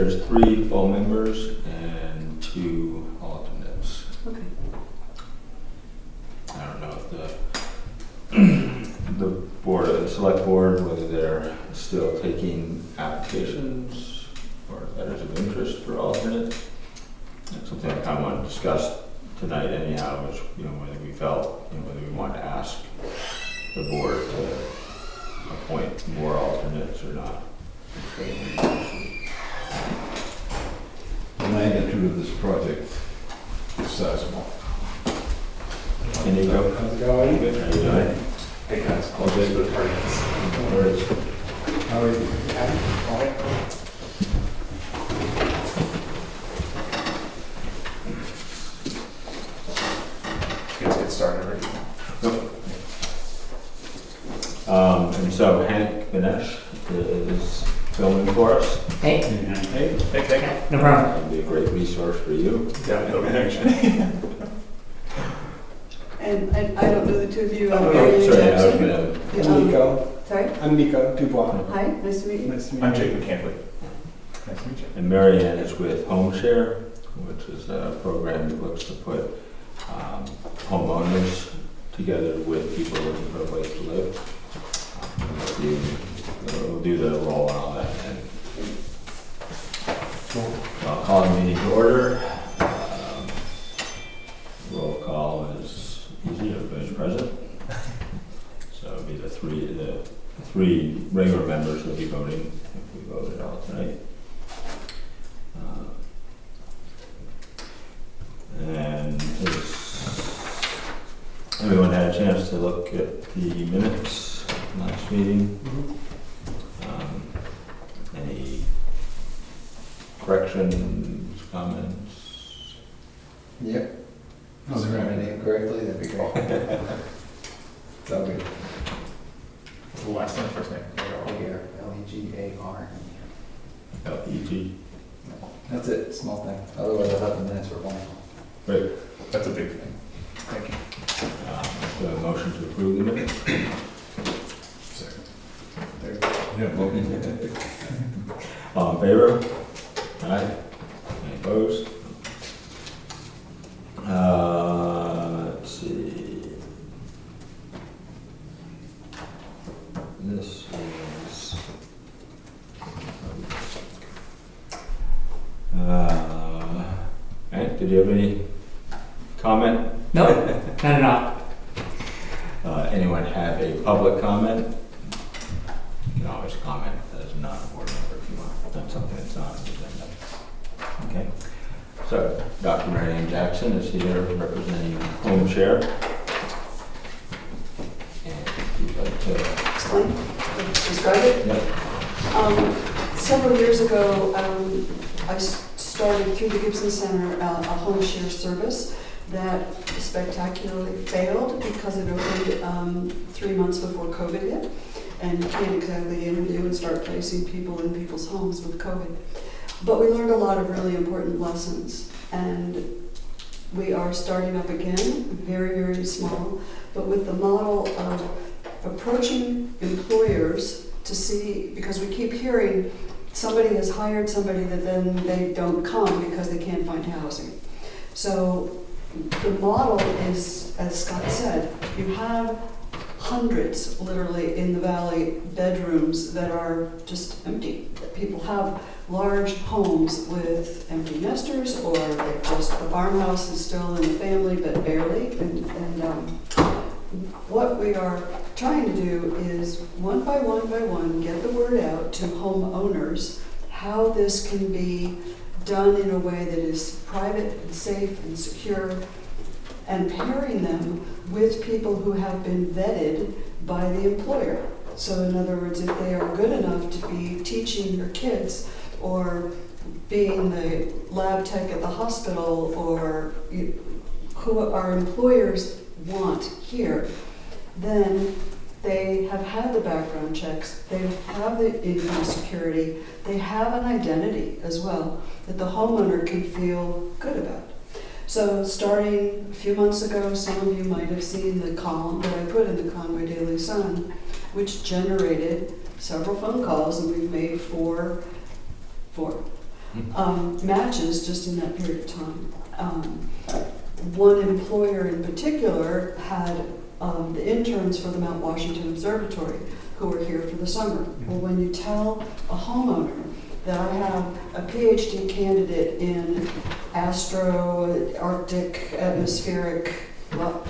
There's 3 full members and 2 alternates. Okay. I don't know if the board, the select board, whether they're still taking applications or letters of interest for alternates. That's something I kind of want to discuss tonight anyhow, is, whether we felt, whether we want to ask the board to appoint more alternates or not. The magnitude of this project is sizable. Can you go? How's it going? Good. How you doing? Hey guys, All good. for the party. How are you? All right. Let's get started already. And so Hank Ganesh is filming for us. Hey, Hey. Thank no problem. That'd be a great resource for you. Yeah, it'll be actually. And I don't know the two of you. I'm Oh, Mary sorry, I was Jackson. gonna, Um, Nico. Sorry? I'm Nico Dubois. Hi, nice to meet you. Nice to meet you. I'm Jake McCandley. Nice to meet you. and Marianne is with HomeShare, which is a program that looks to put homeowners together with people looking for a place to live. We'll do the roll and all that. And I'll call the meeting to order. Roll call is easy, everybody's present. So it'll be the three regular members will be voting if we vote at all tonight. And has everyone had a chance to look at the minutes from last meeting? Any corrections, comments? Yep. If I remember my name correctly, that'd be great. It's all good. What's the last name, first name? Here, Legar. LEG. That's it, small thing. Otherwise, I thought the minutes were wonderful. Great. That's a big thing. Thank you. The motion to approve the minutes? Second. There you go. Yeah, All in favor? Aye. Any opposed? Let's see. This is. Hank, did you have any comment? Nope, not at all. Anyone have a public comment? You can always comment as a non-board member if you want. That's something that's not on the agenda. Okay. So, Dr. Marianne Jackson is here representing HomeShare. And if you'd like to. Explain, describe it. Yep. Several years ago, I started through the Gibson Center a home share service that spectacularly failed because it opened 3 months before COVID hit, and you can't exactly interview and start placing people in people's homes with COVID. But we learned a lot of really important lessons, and we are starting up again, very, very small, but with the model of approaching employers to see, because we keep hearing somebody has hired somebody that then they don't come because they can't find housing. So the model is, as Scott said, you have hundreds, literally, in the valley, bedrooms that are just empty. People have large homes with empty nesters, or they're just, the farmhouse is still in the family, but barely. And what we are trying to do is, one by one, get the word out to homeowners how this can be done in a way that is private and safe and secure, and pairing them with people who have been vetted by the employer. So in other words, if they are good enough to be teaching your kids, or being the lab tech at the hospital, or who our employers want here, then they have had the background checks, they have the income security, they have an identity as well that the homeowner can feel good about. So starting a few months ago, some of you might have seen the column that I put in the Conway Daily Sun, which generated several phone calls, and we've made four matches just in that period of time. One employer in particular had the interns for the Mount Washington Observatory who were here for the summer. Well, when you tell a homeowner that I have a PhD candidate in astro, Arctic, atmospheric, well,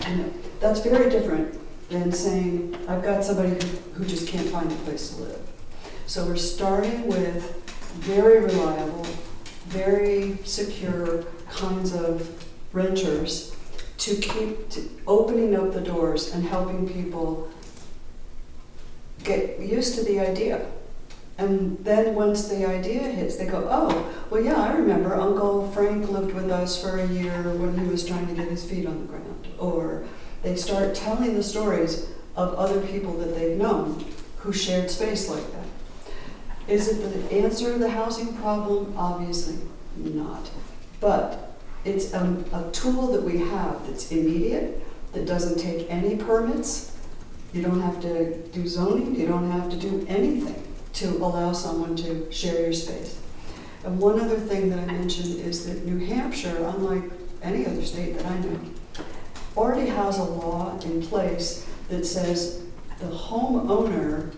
that's very different than saying I've got somebody who just can't find a place to live. So we're starting with very reliable, very secure kinds of renters to keep opening up the doors and helping people get used to the idea. And then once the idea hits, they go, oh, well, yeah, I remember Uncle Frank lived with us for a year when he was trying to get his feet on the ground. Or they start telling the stories of other people that they've known who shared space like that. Is it the answer to the housing problem? Obviously not. But it's a tool that we have that's immediate, that doesn't take any permits. You don't have to do zoning, you don't have to do anything to allow someone to share your space. And one other thing that I mentioned is that New Hampshire, unlike any other state that I know, already has a law in place that says the homeowner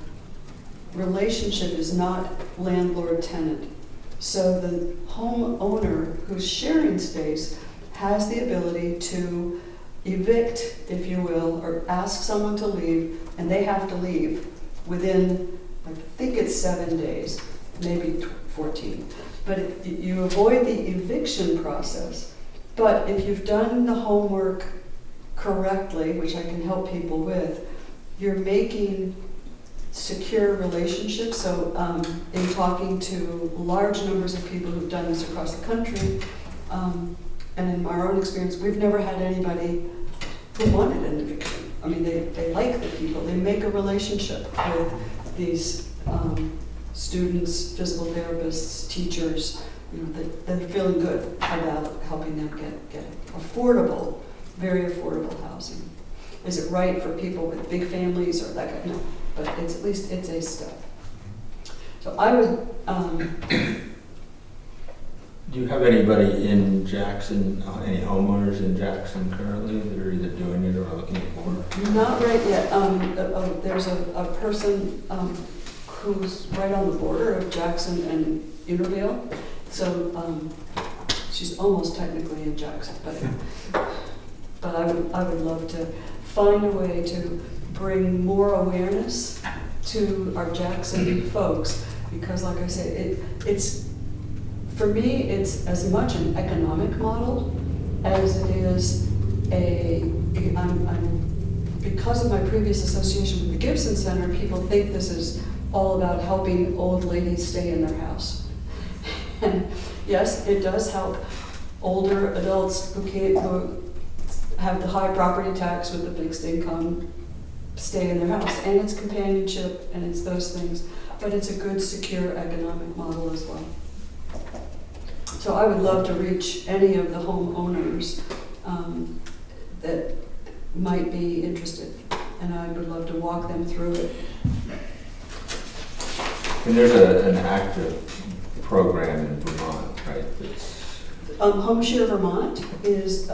relationship is not landlord-tenant. So the homeowner who's sharing space has the ability to evict, if you will, or ask someone to leave, and they have to leave within, I think it's 7 days, maybe 14. But you avoid the eviction process. But if you've done the homework correctly, which I can help people with, you're making secure relationships. So in talking to large numbers of people who've done this across the country, and in our own experience, we've never had anybody who wanted an eviction. I mean, they like the people. They make a relationship with these students, physical therapists, teachers, you know, that they're feeling good about helping them get affordable, very affordable housing. Is it right for people with big families or that kind? No, but it's at least it's a step. So I would. Do you have anybody in Jackson, any homeowners in Jackson currently that are either doing it or looking for? Not right yet. There's a person who's right on the border of Jackson and Unionville, so she's almost technically in Jackson, but I would love to find a way to bring more awareness to our Jackson folks, because like I say, it's for me, it's as much an economic model as it is because of my previous association with the Gibson Center, people think this is all about helping old ladies stay in their house. And yes, it does help older adults who have the high property tax with the fixed income stay in their house. And it's companionship and it's those things. But it's a good, secure economic model as well. So I would love to reach any of the homeowners that might be interested, and I would love to walk them through it. And there's an active program in Vermont, right? HomeShare Vermont is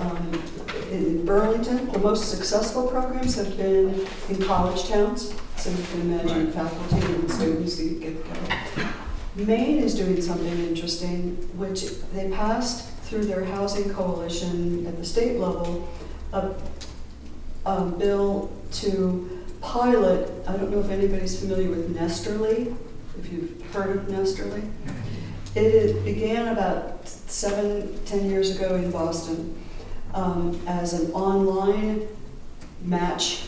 in Burlington. The most successful programs have been in college towns, so you can imagine faculty and students who get together. Maine is doing something interesting, which they passed through their housing coalition at the state level, a bill to pilot. I don't know if anybody's familiar with Nesterly, if you've heard of Nesterly. It began about 7-10 years ago in Boston as an online match,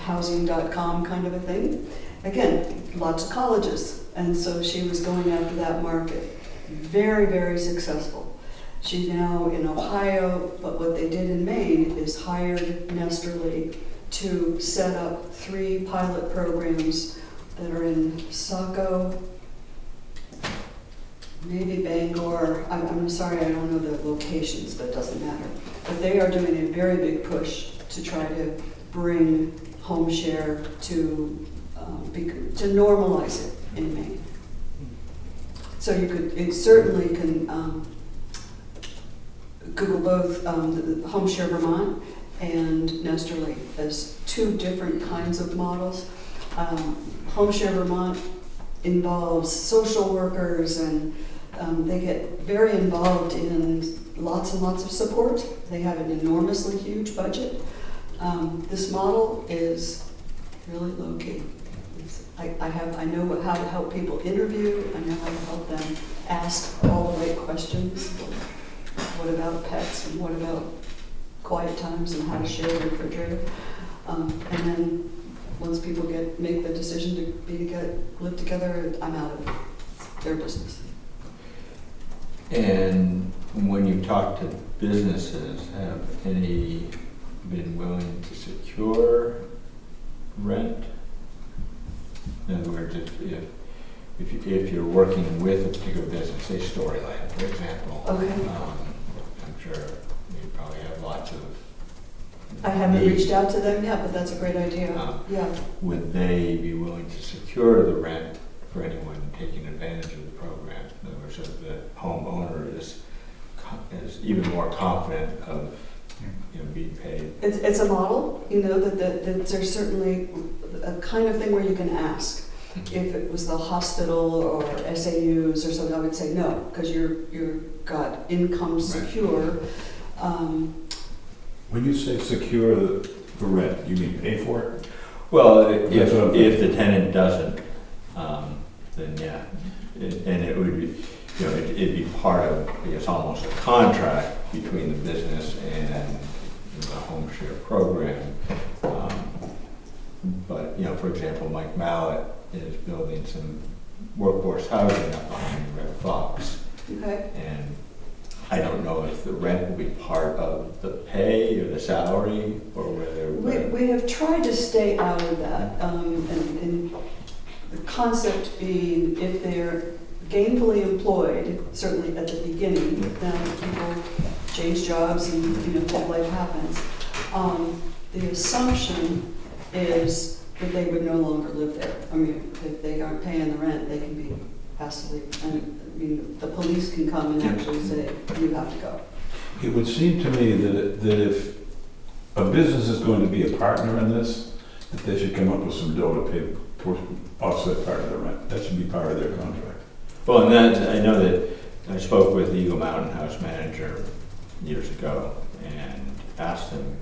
housing.com kind of a thing. Again, lots of colleges. And so she was going after that market. Very, very successful. She's now in Ohio, but what they did in Maine is hired Nesterly to set up 3 pilot programs that are in Saco, maybe Bangor. I'm sorry, I don't know the locations, but it doesn't matter. But they are doing a very big push to try to bring HomeShare to normalize it in Maine. So it certainly can Google both the Home Share Vermont and Nesterly as two different kinds of models. Home Share Vermont involves social workers, and they get very involved in lots and lots of support. They have an enormously huge budget. This model is really low-key. I know how to help people interview. I know how to help them ask all the right questions. What about pets, and what about quiet times, and how to share the refrigerator? And then once people make the decision to live together, I'm out of it. It's their business. And when you talk to businesses, have any been willing to secure rent? In other words, if you're working with a particular business, say Storyland, for example. Okay. I'm sure you probably have lots of. I haven't reached out to them yet, but that's a great idea. Yeah. Would they be willing to secure the rent for anyone taking advantage of the program? In other words, if the homeowner is even more confident of being paid. It's a model, that there's certainly a kind of thing where you can ask. If it was the hospital or SAUs or something, I would say no, because you're got income secure. When you say secure the rent, you mean pay for it? Well, if the tenant doesn't, then yeah, and it would be, it'd be part of, I guess, almost a contract between the business and the home share program. But for example, Mike Mallett is building some workforce housing up behind Red Fox. Okay. And I don't know if the rent will be part of the pay or the salary, or whether. We have tried to stay out of that, and the concept being if they're gainfully employed, certainly at the beginning, then people change jobs and life happens. The assumption is that they would no longer live there. I mean, if they aren't paying the rent, they can be asked to leave. And the police can come and actually say, you have to go. It would seem to me that if a business is going to be a partner in this, that they should come up with some dough to pay for offset part of the rent. That should be part of their contract. Well, and I know that I spoke with the Eagle Mountain House manager years ago and asked him,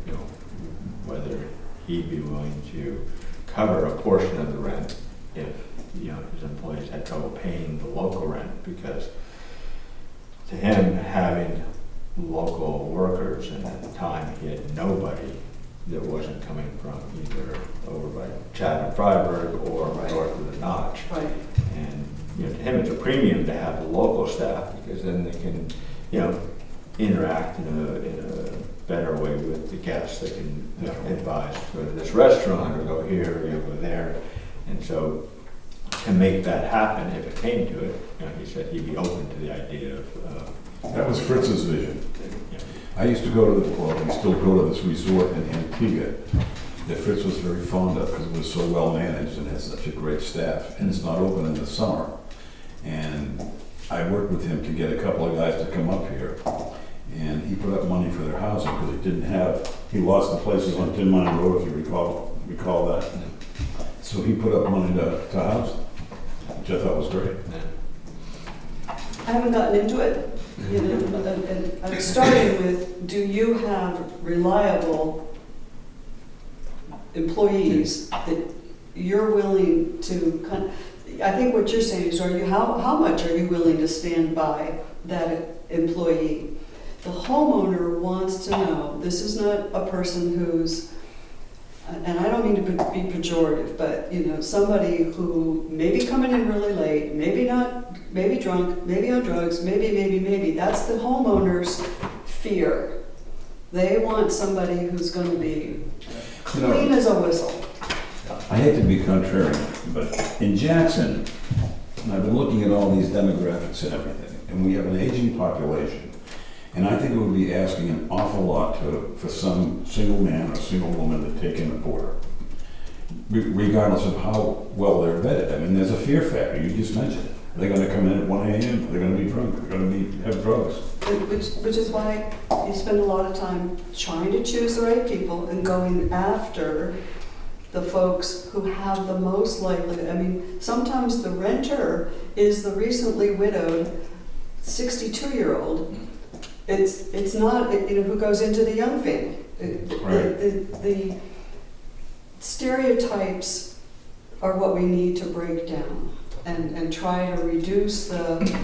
whether he'd be willing to cover a portion of the rent if his employees had trouble paying the local rent, because to him, having local workers, and at the time he had nobody that wasn't coming from either over by Chatham Freiburg or north of the Notch. Right. And to him it's a premium to have the local staff, because then they can interact in a better way with the guests. They can advise, go to this restaurant or go here or go there. And so to make that happen, if it came to it, he said he'd be open to the idea of. That was Fritz's vision. Yeah. I used to go to we still go to this resort in Antigua that Fritz was very fond of because it was so well managed and has such a great staff, and it's not open in the summer. And I worked with him to get a couple of guys to come up here, and he put up money for their housing because he lost the places on Tin Mine Road, if you recall that. So he put up money to house them, which I thought was great. I haven't gotten into it, and I'm starting with, do you have reliable employees that you're willing to I think what you're saying is, how much are you willing to stand by that employee? The homeowner wants to know, this is not a person who's, and I don't mean to be pejorative, but somebody who may be coming in really late, maybe not, maybe drunk, maybe on drugs, maybe. That's the homeowner's fear. They want somebody who's going to be clean as a whistle. I hate to be contrarian, but in Jackson, and I've been looking at all these demographics and everything, and we have an aging population, and I think it would be asking an awful lot for some single man or single woman to take in a porter, regardless of how well they're vetted. I mean, there's a fear factor, you just mentioned it. Are they gonna come in at 1 AM? Are they gonna be drunk? Are they gonna have drugs? Which is why you spend a lot of time trying to choose the right people and going after the folks who have the most likely. I mean, sometimes the renter is the recently widowed 62-year-old. It's not, who goes into the young family. The stereotypes are what we need to break down and try to reduce the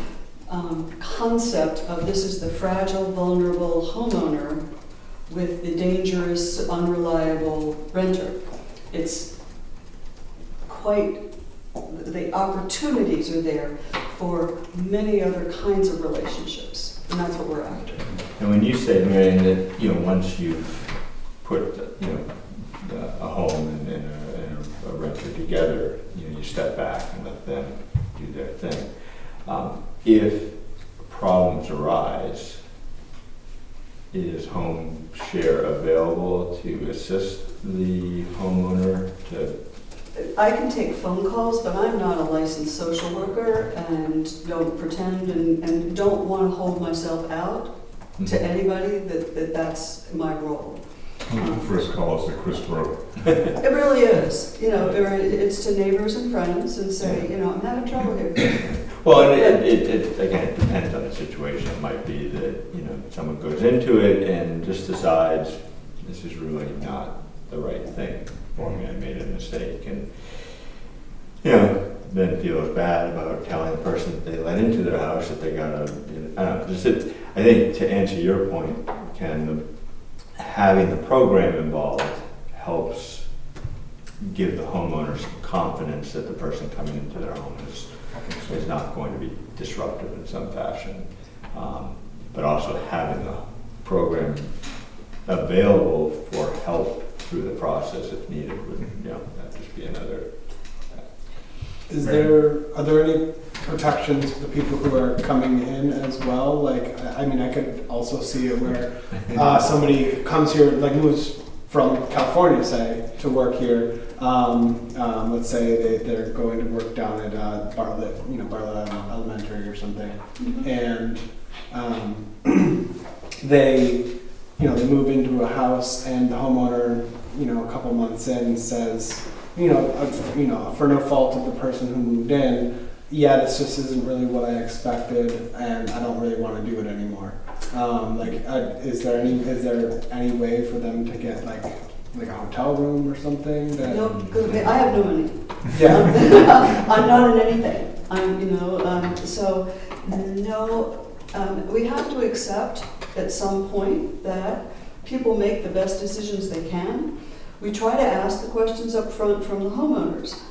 concept of this is the fragile, vulnerable homeowner with the dangerous, unreliable renter. It's quite, the opportunities are there for many other kinds of relationships, and that's what we're after. And when you say, Marion, that, once you've put, a home and a renter together, you step back and let them do their thing. If problems arise, is home share available to assist the homeowner to? I can take phone calls, but I'm not a licensed social worker and don't pretend and don't want to hold myself out to anybody that's my role. The first call is to Chris Rowe. It really is, it's to neighbors and friends and say, I'm having trouble here. Well, and it again, it depends on the situation. It might be that, someone goes into it and just decides this is really not the right thing for me. I made a mistake, and then feels bad about telling the person that they let into their house that they gotta. I don't know. I think to answer your point, Ken, having the program involved helps give the homeowners confidence that the person coming into their home is not going to be disruptive in some fashion. But also having the program available for help through the process if needed would, that just be another. Are there any protections for the people who are coming in as well? Like, I could also see it where somebody comes here, like moves from California, say, to work here. Let's say they're going to work down at Bartlett, Bartlett Elementary or something, and they move into a house, and the homeowner, a couple months in says, for no fault of the person who moved in, this just isn't really what I expected, and I don't really want to do it anymore. Is there any way for them to get like a hotel room or something? No, because I have no money. Yeah. I'm not in anything. So no. We have to accept at some point that people make the best decisions they can. We try to ask the questions up front from the homeowners.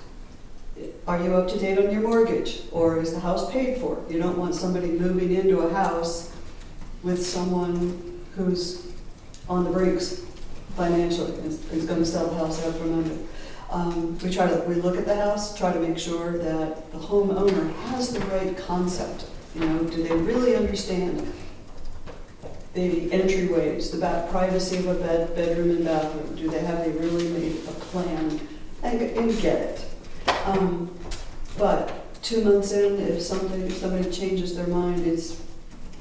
Are you up to date on your mortgage? Or is the house paid for? You don't want somebody moving into a house with someone who's on the brinks financially, is going to sell the house out from under. We look at the house, try to make sure that the homeowner has the right concept. Do they really understand the entryways, the privacy of a bedroom and bathroom? Have they really made a plan and get it? But 2 months in, if somebody changes their mind, it's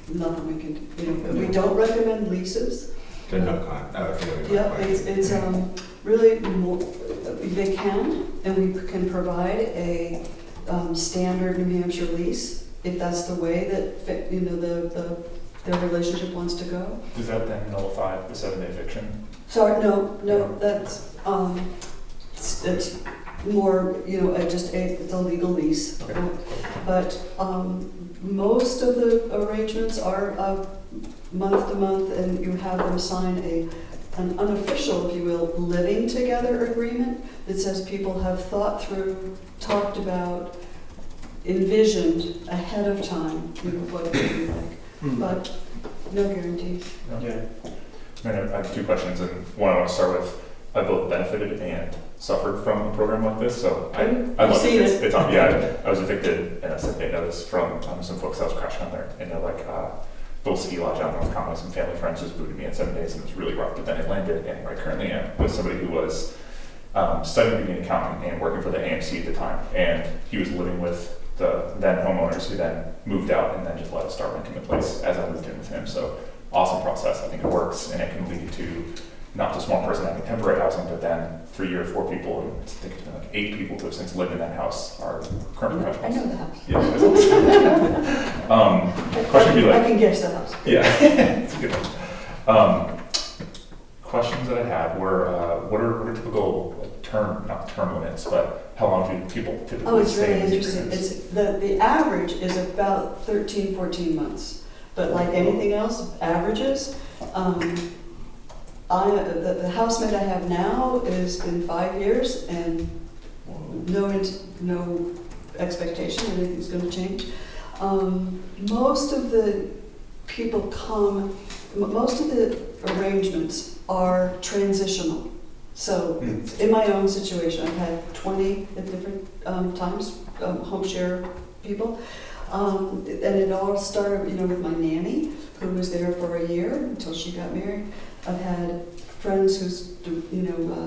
nothing we can do. We don't recommend leases. They're no con. It's really more, they can, and we can provide a standard New Hampshire lease if that's the way that their relationship wants to go. Does that then nullify the 7-day eviction? Sorry, no, that's it's more, it's a legal lease. Okay. But most of the arrangements are month to month, and you have them sign an unofficial, if you will, living together agreement that says people have thought through, talked about, envisioned ahead of time, what it would be like. But no guarantees. Yeah. I have 2 questions, and one I want to start with. I both benefited and suffered from a program like this, so I love seen it. it. It's on. Yeah, I was evicted and I sent a notice from some folks that was crashing on there in a little ski lodge out in North Conway. Some family friends just booted me in 7 days, and it was really rough. But then it landed, and where I currently am with somebody who was studying to be an accountant and working for the AMC at the time, and he was living with the then homeowners who then moved out and then just let us start renting the place as I moved in with him. So awesome process. I think it works, and it can lead to not just one person having temporary housing, but then 3 or 4 people, and I think it's been like 8 people who have since lived in that house are current I professionals. know the house. Yeah, it's awesome. Question would be I like, can guess the house. yeah, it's a good one. Questions that I had were, what are typical not term limits, but how long do people typically Oh, it's stay really in these interesting. agreements? It's, the average is about 13, 14 months. But like anything else, averages, the housemate I have now has been 5 years and no expectation anything's gonna change. Most of the people come, most of the arrangements are transitional. So in my own situation, I've had 20 at different times, home share people. And it all started, with my nanny, who was there for a year until she got married. I've had friends whose,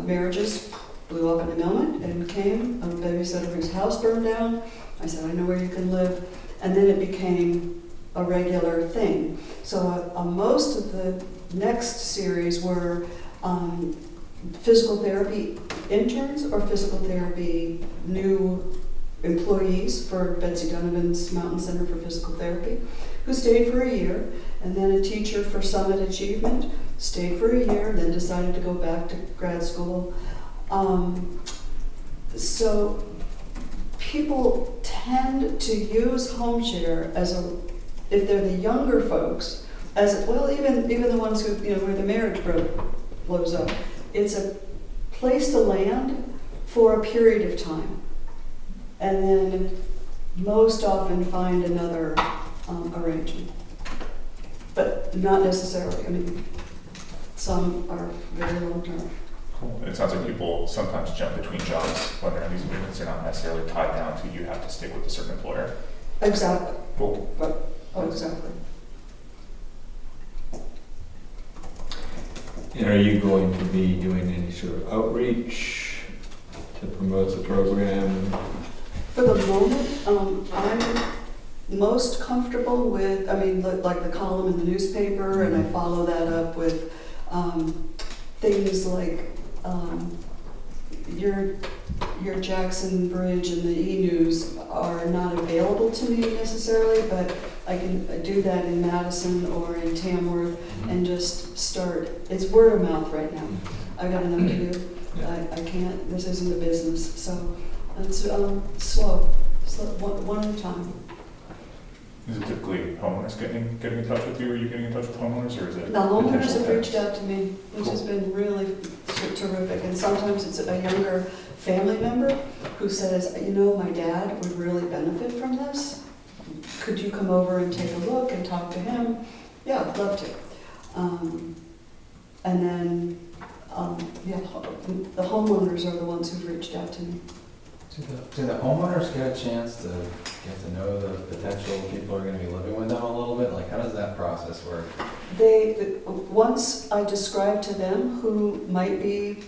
marriages blew up in a moment and came. A babysitter whose house burned down. I said, I know where you can live. And then it became a regular thing. So most of the next series were physical therapy interns or physical therapy new employees for Betsy Donovan's Mountain Center for Physical Therapy, who stayed for a year, and then a teacher for Summit Achievement, stayed for a year, then decided to go back to grad school. So people tend to use home share if they're the younger folks, even the ones who, where the marriage blows up, it's a place to land for a period of time. And then most often find another arrangement. But not necessarily. Some are very long term. Cool. It sounds like people sometimes jump between jobs when they're in these agreements. They're not necessarily tied down to you have to stick with a certain employer. Exactly. Cool. Exactly. And are you going to be doing any sort of outreach to promote the program? For the moment, I'm most comfortable with, like the column in the newspaper, and I follow that up with things like your Jackson Bridge and the E-News are not available to me necessarily, but I do that in Madison or in Tamworth and just start. It's word of mouth right now. I've got enough to do. I can't, this isn't a business, so it's slow, one at a time. Is it typically homeowners getting in touch with you, or are you getting in touch with homeowners, or is it? The homeowners potential have reached tenants? out to me, which has been really terrific, and sometimes it's a younger family member who says, my dad would really benefit from this. Could you come over and take a look and talk to him? Yeah, I'd love to. And then, the homeowners are the ones who've reached out to me. Do the homeowners get a chance to get to know the potential people who are gonna be living with them a little bit? Like, how does that process work? Once I describe to them who might be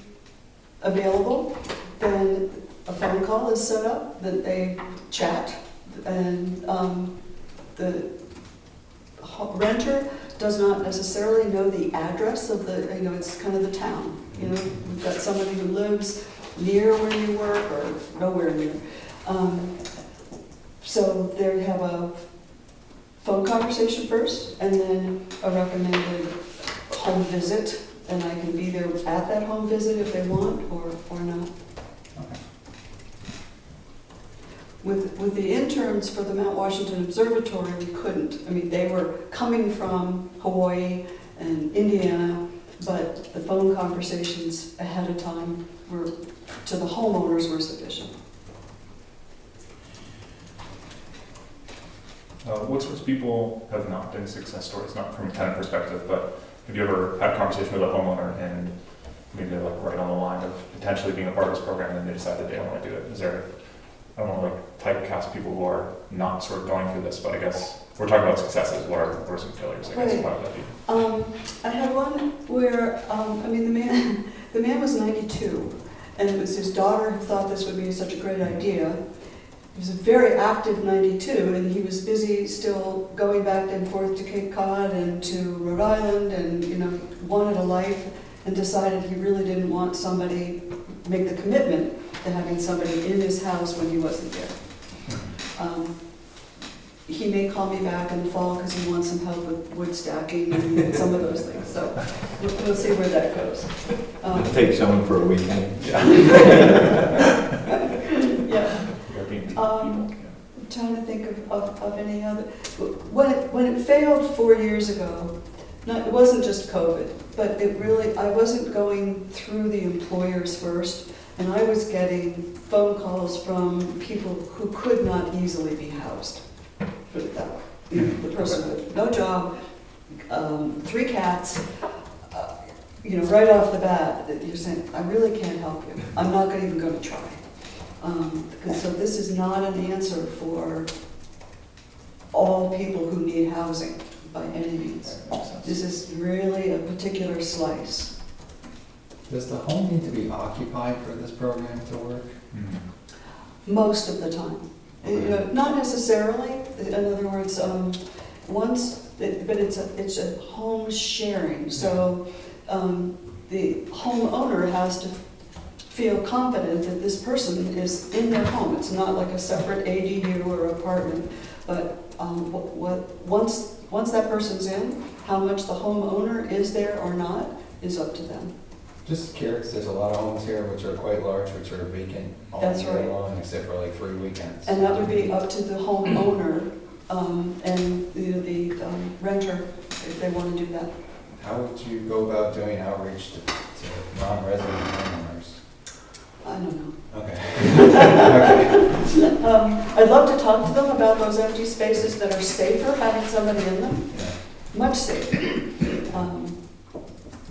available, then a phone call is set up, that they chat, and the renter does not necessarily know the address of it's kind of the town. We've got somebody who lives near where you work or nowhere near. So they have a phone conversation first, and then a recommended home visit, and I can be there at that home visit if they want or not. Okay. With the interns for the Mount Washington Observatory, we couldn't. They were coming from Hawaii and Indiana, but the phone conversations ahead of time to the homeowners were sufficient. What sorts of people have not been success stories, not from a tenant perspective, but have you ever had a conversation with a homeowner and maybe they're like right on the line of potentially being a part of this program and they decide that they don't want to do it? Is there, I don't want to typecast people who are not sort of going through this, but I guess we're talking about successes. What are some failures, I guess? Right. Why would that be? I had one where, the man was 92, and it was his daughter who thought this would be such a great idea. he was a very active 92, and he was busy still going back and forth to Cape Cod and to Rhode Island, and, you know, wanted a life, and decided he really didn't want somebody, make the commitment to having somebody in his house when he wasn't there. He may call me back in the fall because he wants some help with wood stacking and some of those things, so we'll see where that goes. Take someone for a weekend. Yeah. Airbnb. I'm trying to think of any other, when it failed 4 years ago, it wasn't just COVID, but it really, I wasn't going through the employers first, and I was getting phone calls from people who could not easily be housed. Put it that way. You know, the person with no job, 3 cats, you know, right off the bat, that you're saying, I really can't help you. I'm not even going to try. So this is not an answer for all people who need housing by any means. This is really a particular slice. Does the home need to be occupied for this program to work? Most of the time. You know, not necessarily, in other words, but it's a home sharing, so the homeowner has to feel confident that this person is in their home. It's not like a separate ADU or apartment, but once that person's in, how much the homeowner is there or not is up to them. Just curious, there's a lot of homes here which are quite large, which are vacant all That's year right. long, except for like 3 weekends. And that would be up to the homeowner and the renter, if they want to do that. How would you go about doing outreach to non-resident homeowners? I don't know. Okay. Okay. I'd love to talk to them about those empty spaces that are safer, having somebody in them. Yeah. Much safer.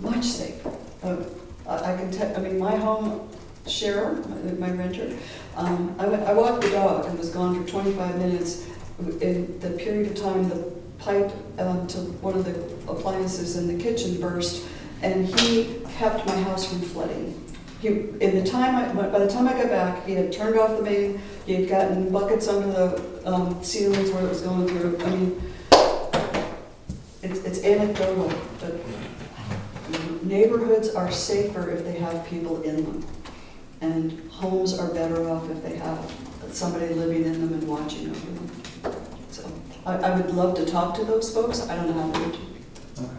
Much safer. I can tell, I mean, my home sharer, my renter, I walked the dog and was gone for 25 minutes. In the period of time, the pipe to one of the appliances in the kitchen burst, and he kept my house from flooding. By the time I got back, he had turned off the main, he had gotten buckets under the ceilings where it was going through. I mean, it's anecdotal, but neighborhoods are safer if they have people in them. And homes are better off if they have somebody living in them and watching over them. So I would love to talk to those folks. I don't know how to do it. Okay.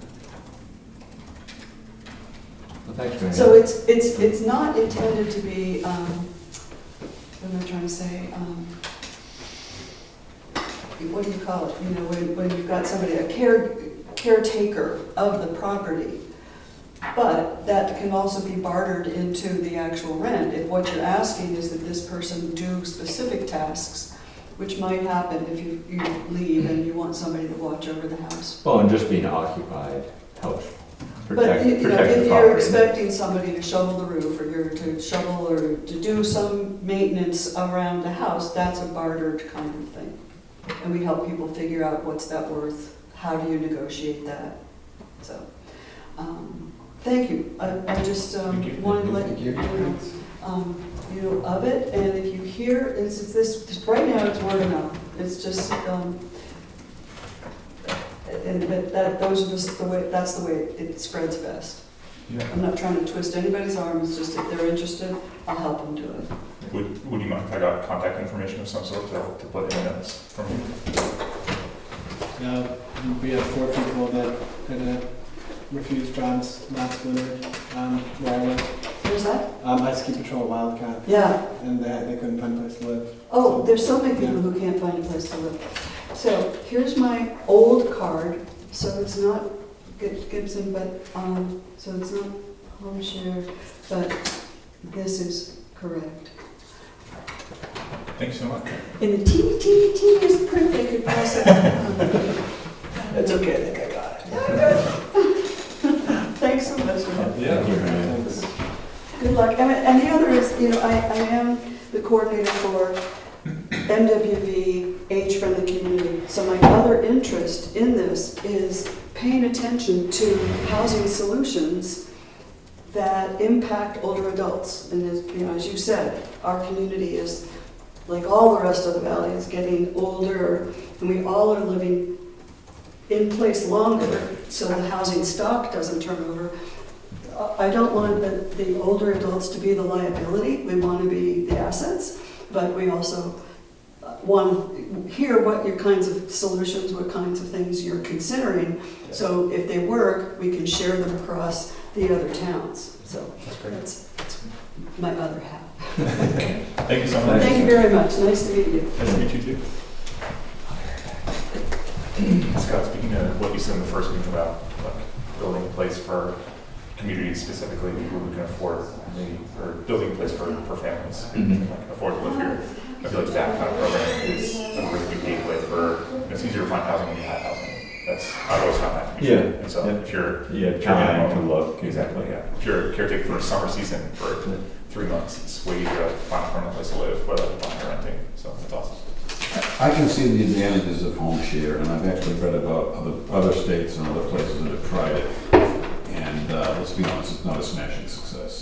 Well, thanks for So it's not intended to be, what am I trying to say? What do you call it? You know, when you've got somebody, a caretaker of the property. But that can also be bartered into the actual rent. If what you're asking is that this person do specific tasks, which might happen if you leave and you want somebody to watch over the house. Well, and just being occupied helps But protect you know, the if you're property. expecting somebody to shovel the roof, or you're to shovel or to do some maintenance around the house, that's a bartered kind of thing. And we help people figure out what's that worth, how do you negotiate that. So, thank you. I just wanted to let you know of it. And if you hear, it's this right now it's word of mouth. It's just but those are just the way. That's the way it spreads best. Yeah. I'm not trying to twist anybody's arm. It's just if they're interested, I'll help them do it. Would you mind if I got contact information of some sort to put in notes from you? We have 4 people that refused jobs last winter where I live. Where's that? I ski patrol at Wildcat, Yeah. and they couldn't find a place to live. Oh, there's so many people who can't find a place to live. So here's my old card. So it's not Gibson, but so it's not home share, but this is correct. Thanks so much. In the teeniest print they could possibly. It's okay, I think I got it. Thanks so much. Yeah. Thank you, Marianne. Thanks. Good luck. And the other is, you know, I am the coordinator for MWV Age-Friendly Community. So my other interest in this is paying attention to housing solutions that impact older adults. And as you know, as you said, our community is like all the rest of the valley, is getting older, and we all are living in place longer, so the housing stock doesn't turn over. I don't want the older adults to be the liability, we want to be the assets, but we also want to hear what your kinds of solutions, what kinds of things you're considering, so if they work, we can share them across the other towns. So That's great. that's my other half. Thank you so much. Thank you very much, nice to meet you. Nice to meet you too. Scott, speaking of what you said in the first meeting about like building a place for communities, specifically people who can afford, maybe, or building a place for families who can like afford to live here. I feel like that kind of program is a really good gateway for, it's easier to find housing when you have housing. I've always found that to be true. Yeah. And so Yeah. if you're Time to look. exactly, yeah. If you're a caretaker for a summer season for 3 months, it's way easier to find a permanent place to live, whether you're buying or renting. So that's awesome. I can see the advantages of home share, and I've actually read about other states and other places that have tried it. And let's be honest, it's not a smashing success.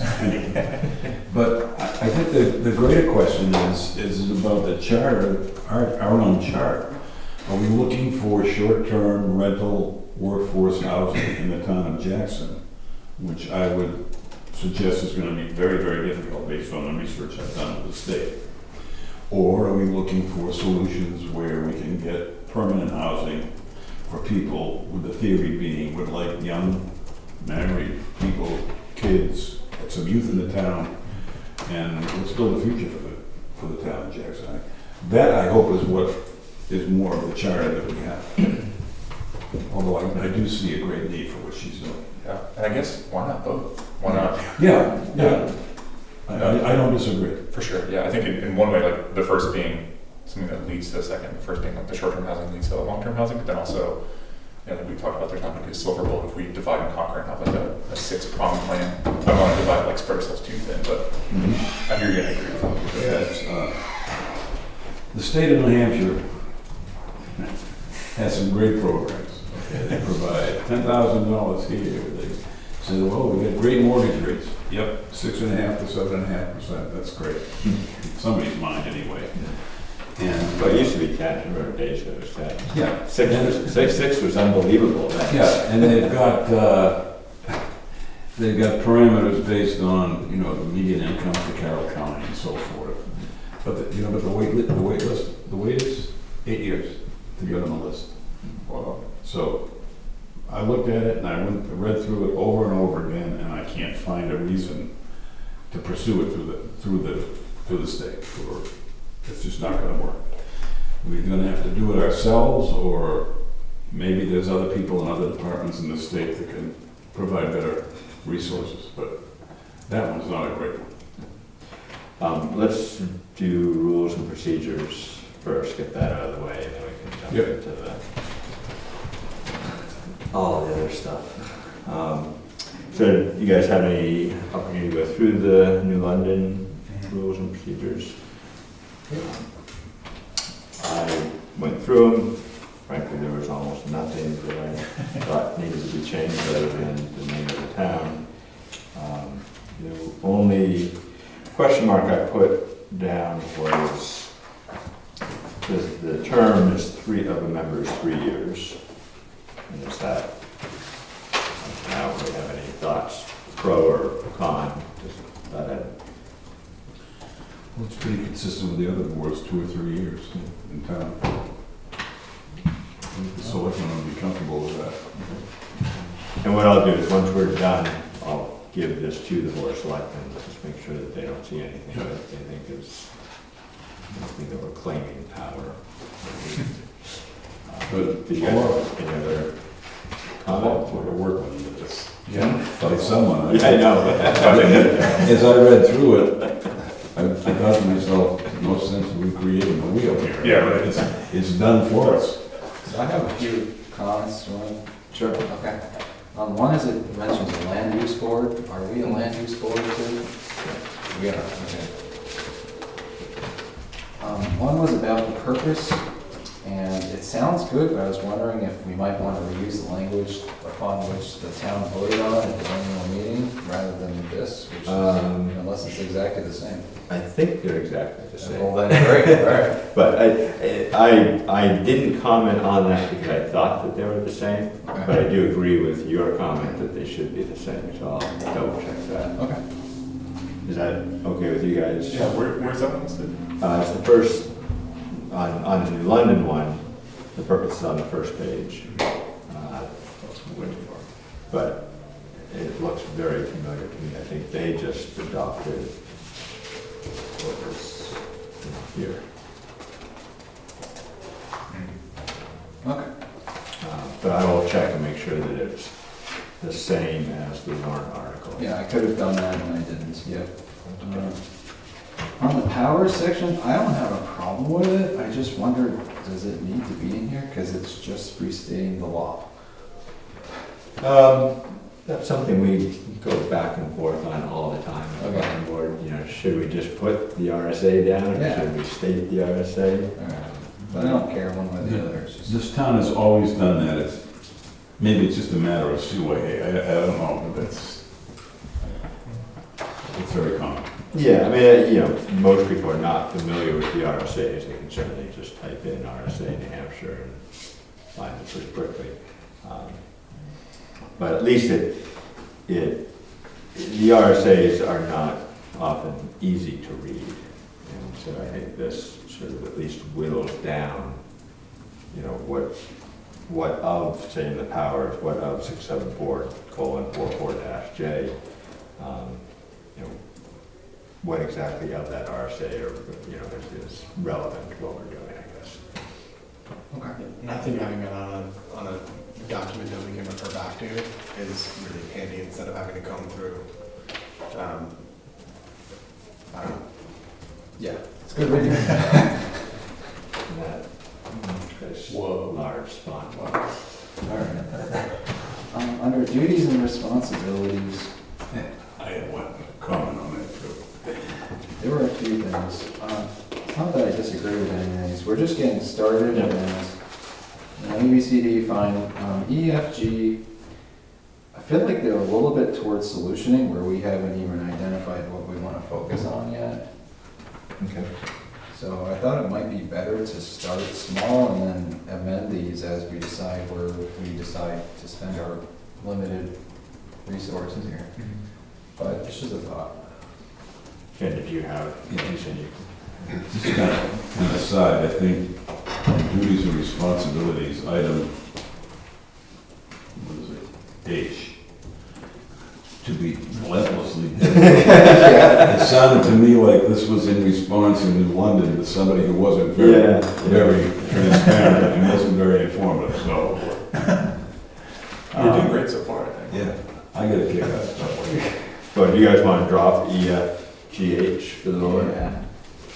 But I think the greater question is about the charter, our own chart. Are we looking for short-term rental workforce housing in the town of Jackson, which I would suggest is going to be very, very difficult based on the research I've done with the state? Or are we looking for solutions where we can get permanent housing for people, with the theory being would like young, married people, kids, get some youth in the town, and let's build a future for the town of Jackson. That, I hope, is what is more of the charter that we have. Although I do see a great need for what she's doing. Yeah, and I guess why not both? Why not? Yeah. I don't disagree. For sure, yeah. I think in one way, like the first being something that leads to the second. The first being like the short-term housing leads to the long-term housing, but then also, you know, like we talked about, there's not going to be a silver bullet if we divide and conquer and have like a 6-pronged plan. I don't want to divide, like spread ourselves too thin, but I hear you and I agree with you. Yeah, it's, the state of New Hampshire has some great programs. Okay, they provide $10,000 here. They say, well, we got great mortgage rates. Yep, 6.5% to 7.5%. That's great. Somebody's mind anyway. And Well, it used to be 10, remember days ago, it was 10. yeah, 6 was unbelievable then. yeah, and they've got parameters based on, you know, the median income for Carroll County and so forth. But the wait is 8 years to get on the list. Wow. So I looked at it and I read through it over and over again, and I can't find a reason to pursue it through the state. Or it's just not going to work. We're going to have to do it ourselves, or maybe there's other people in other departments in the state that can provide better resources. But that one's not a great one. Let's do rules and procedures first, get that out of the way, and then we can jump Yep. into all the other stuff. So you guys have any opportunity to go through the New London rules and procedures? I went through them. Frankly, there was almost nothing that I thought needed to be changed other than the name of the town. The only question mark I put down was the term is of a member is 3 years. And is that, I don't really have any thoughts, pro or con, just that Well, it's pretty consistent with the other boards, 2 or 3 years in town. I think the selectmen would be comfortable with that. And what I'll do is, once we're done, I'll give this to the board of selectmen, just make sure that they don't see anything that they think is anything that we're claiming power. But Did you guys have any other comments? we're working with this. Yeah. By someone. Yeah, I know. As I read through it, I thought to myself, no sense in recreating the wheel here. Yeah, right. It's done for us. So I have a few comments, Ron. Sure. Okay. One is it mentions a land use board. Are we a land use board too? We are, okay. One was about the purpose, and it sounds good, but I was wondering if we might want to reuse the language upon which the town voted on at the annual meeting, rather than this, which is, unless it's exactly the same. I think they're exactly the Well, same. then, great, all right. But I didn't comment on that because I thought that they were the same, but I do agree with your comment that they should be the same, so I'll double check that. Okay. Is that okay with you guys? Yeah, where's that one listed? It's the first, on the London one, the purpose is on the first page. But it looks very familiar to me. I think they just adopted what was here. Okay. But I will check and make sure that it's the same as the warrant article. Yeah, I could have done that and I didn't, yeah. On the power section, I don't have a problem with it, I just wonder, does it need to be in here? Because it's just restating the law. That's something we go back and forth on all the time. on the Okay. planning board. You know, should we just put the RSA down, or Yeah. should we state the RSA? But I don't care one way or the other, it's just. This town has always done that. Maybe it's just a matter of seaway. I don't know, but it's very common. Yeah, I mean, you know, most people are not familiar with the RSA's. They can certainly just type in RSA New Hampshire and find it pretty quickly. But at least the RSA's are not often easy to read. And so I think this sort of at least whittles down, you know, what of, say in the powers, what of 674:44-J, you know, what exactly of that RSA or, you know, is relevant to what we're doing, I guess. Okay. And I think having it on a document that we can refer back to is really handy instead of having to comb through. I don't know. Yeah, it's good reading. And that is large font. Alright. Under duties and responsibilities, I had one comment on that too. there were a few things. It's not that I disagree with any of these, we're just getting started Yeah. and A, B, C, D, fine. E, F, G, I feel like they're a little bit towards solutioning where we haven't even identified what we want to focus on yet. Okay. So I thought it might be better to start small and then amend these as we decide where we decide to spend our limited resources here. But it's just a thought. Ken, did you have, you said you. Just kind of an aside, I think duties and responsibilities, item, what is it, H, to be relentlessly dedicated. It sounded to me like this was in response in London to somebody who wasn't very transparent and wasn't very informative, so. You're doing great so far, I think. Yeah, I get a kick out of stuff. So do you guys want to drop E, F, G, H for the moment? Yeah,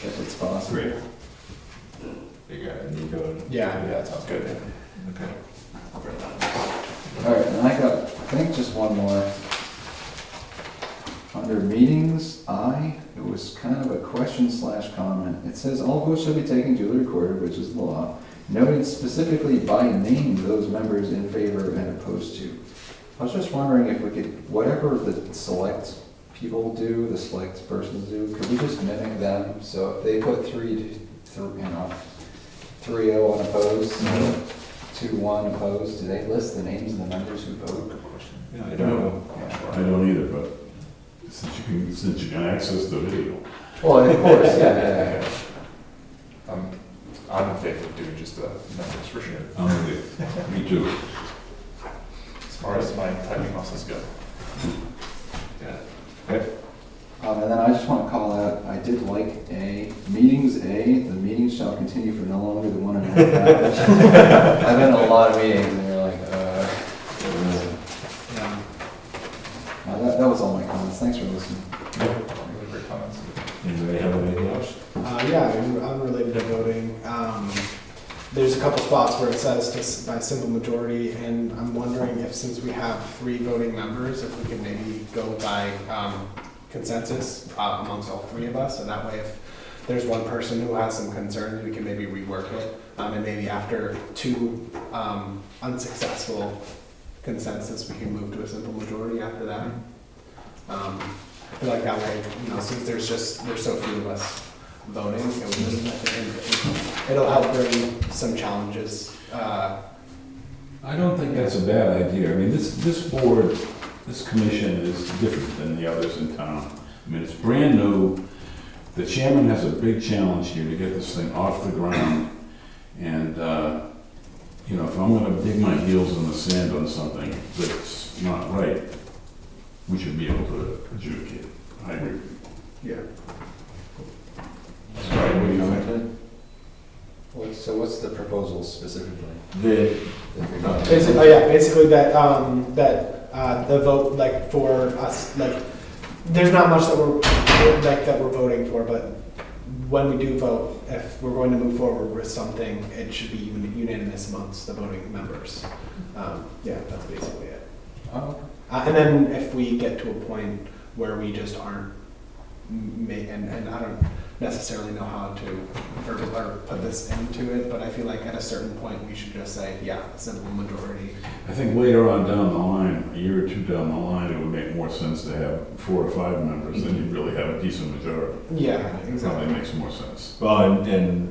if it's possible. Great. You got Nico? Yeah. Yeah, that sounds good. Okay. All right, and I got, I think just one more. Under meetings, it was kind of a question / comment. It says all votes shall be taken duly recorded, which is the law, noting specifically by name those members in favor and opposed to. I was just wondering if we could, whatever the select people do, the select persons do, could we just mimic them? So if they put 3-0 unopposed, 2-1 opposed, do they list the names of the members who vote? Yeah, I don't know. I don't either, but since you can access the video. Well, of course, yeah. I'm in favor of doing just the numbers for sure. I'm with you. Me too. As far as my typing muscles go. Yeah. Okay. And then I just want to call out, I did like meetings the meetings shall continue for no longer than 1.5 hours. I've been in a lot of meetings and you're like, Yeah. that was all my comments, thanks for listening. Really great comments. Anybody have anything else? Yeah, I mean, unrelated to voting, there's a couple spots where it says by simple majority, and I'm wondering if, since we have 3 voting members, if we could maybe go by consensus amongst all 3 of us, and that way if there's one person who has some concerns, we can maybe rework it, and maybe after 2 unsuccessful consensus, we can move to a simple majority after that. I feel like that way, since there's so few of us voting, it'll help bring some challenges. I don't think that's a bad idea. I mean, this board, this commission is different than the others in town. I mean, it's brand new. The chairman has a big challenge here to get this thing off the ground. And, if I'm gonna dig my heels in the sand on something that's not right, we should be able to adjudicate. I agree. Yeah. Sorry, what do you think? So what's the proposal specifically? Basically that, the vote, like, for us, like, there's not much that we're voting for, but when we do vote, if we're going to move forward with something, it should be unanimous amongst the voting members. Yeah, that's basically it. Oh, And then if we get to a point where we just aren't, and I don't necessarily know how to or put this into it, but I feel like at a certain point we should just say, yeah, simple majority. I think later on down the line, a year or two down the line, it would make more sense to have 4 or 5 members, then you'd really have a decent majority. Yeah, It exactly. probably makes more sense. Well, and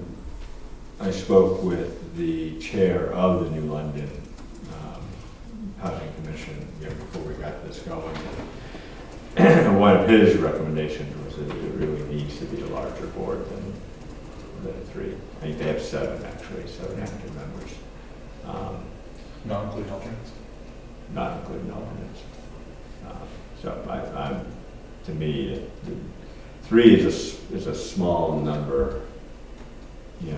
I spoke with the chair of the New London Housing Commission, before we got this going. And one of his recommendations was that it really needs to be a larger board than 3. I think they have 7 active members, Not including alternates. not including alternates. So to me, 3 is a small number,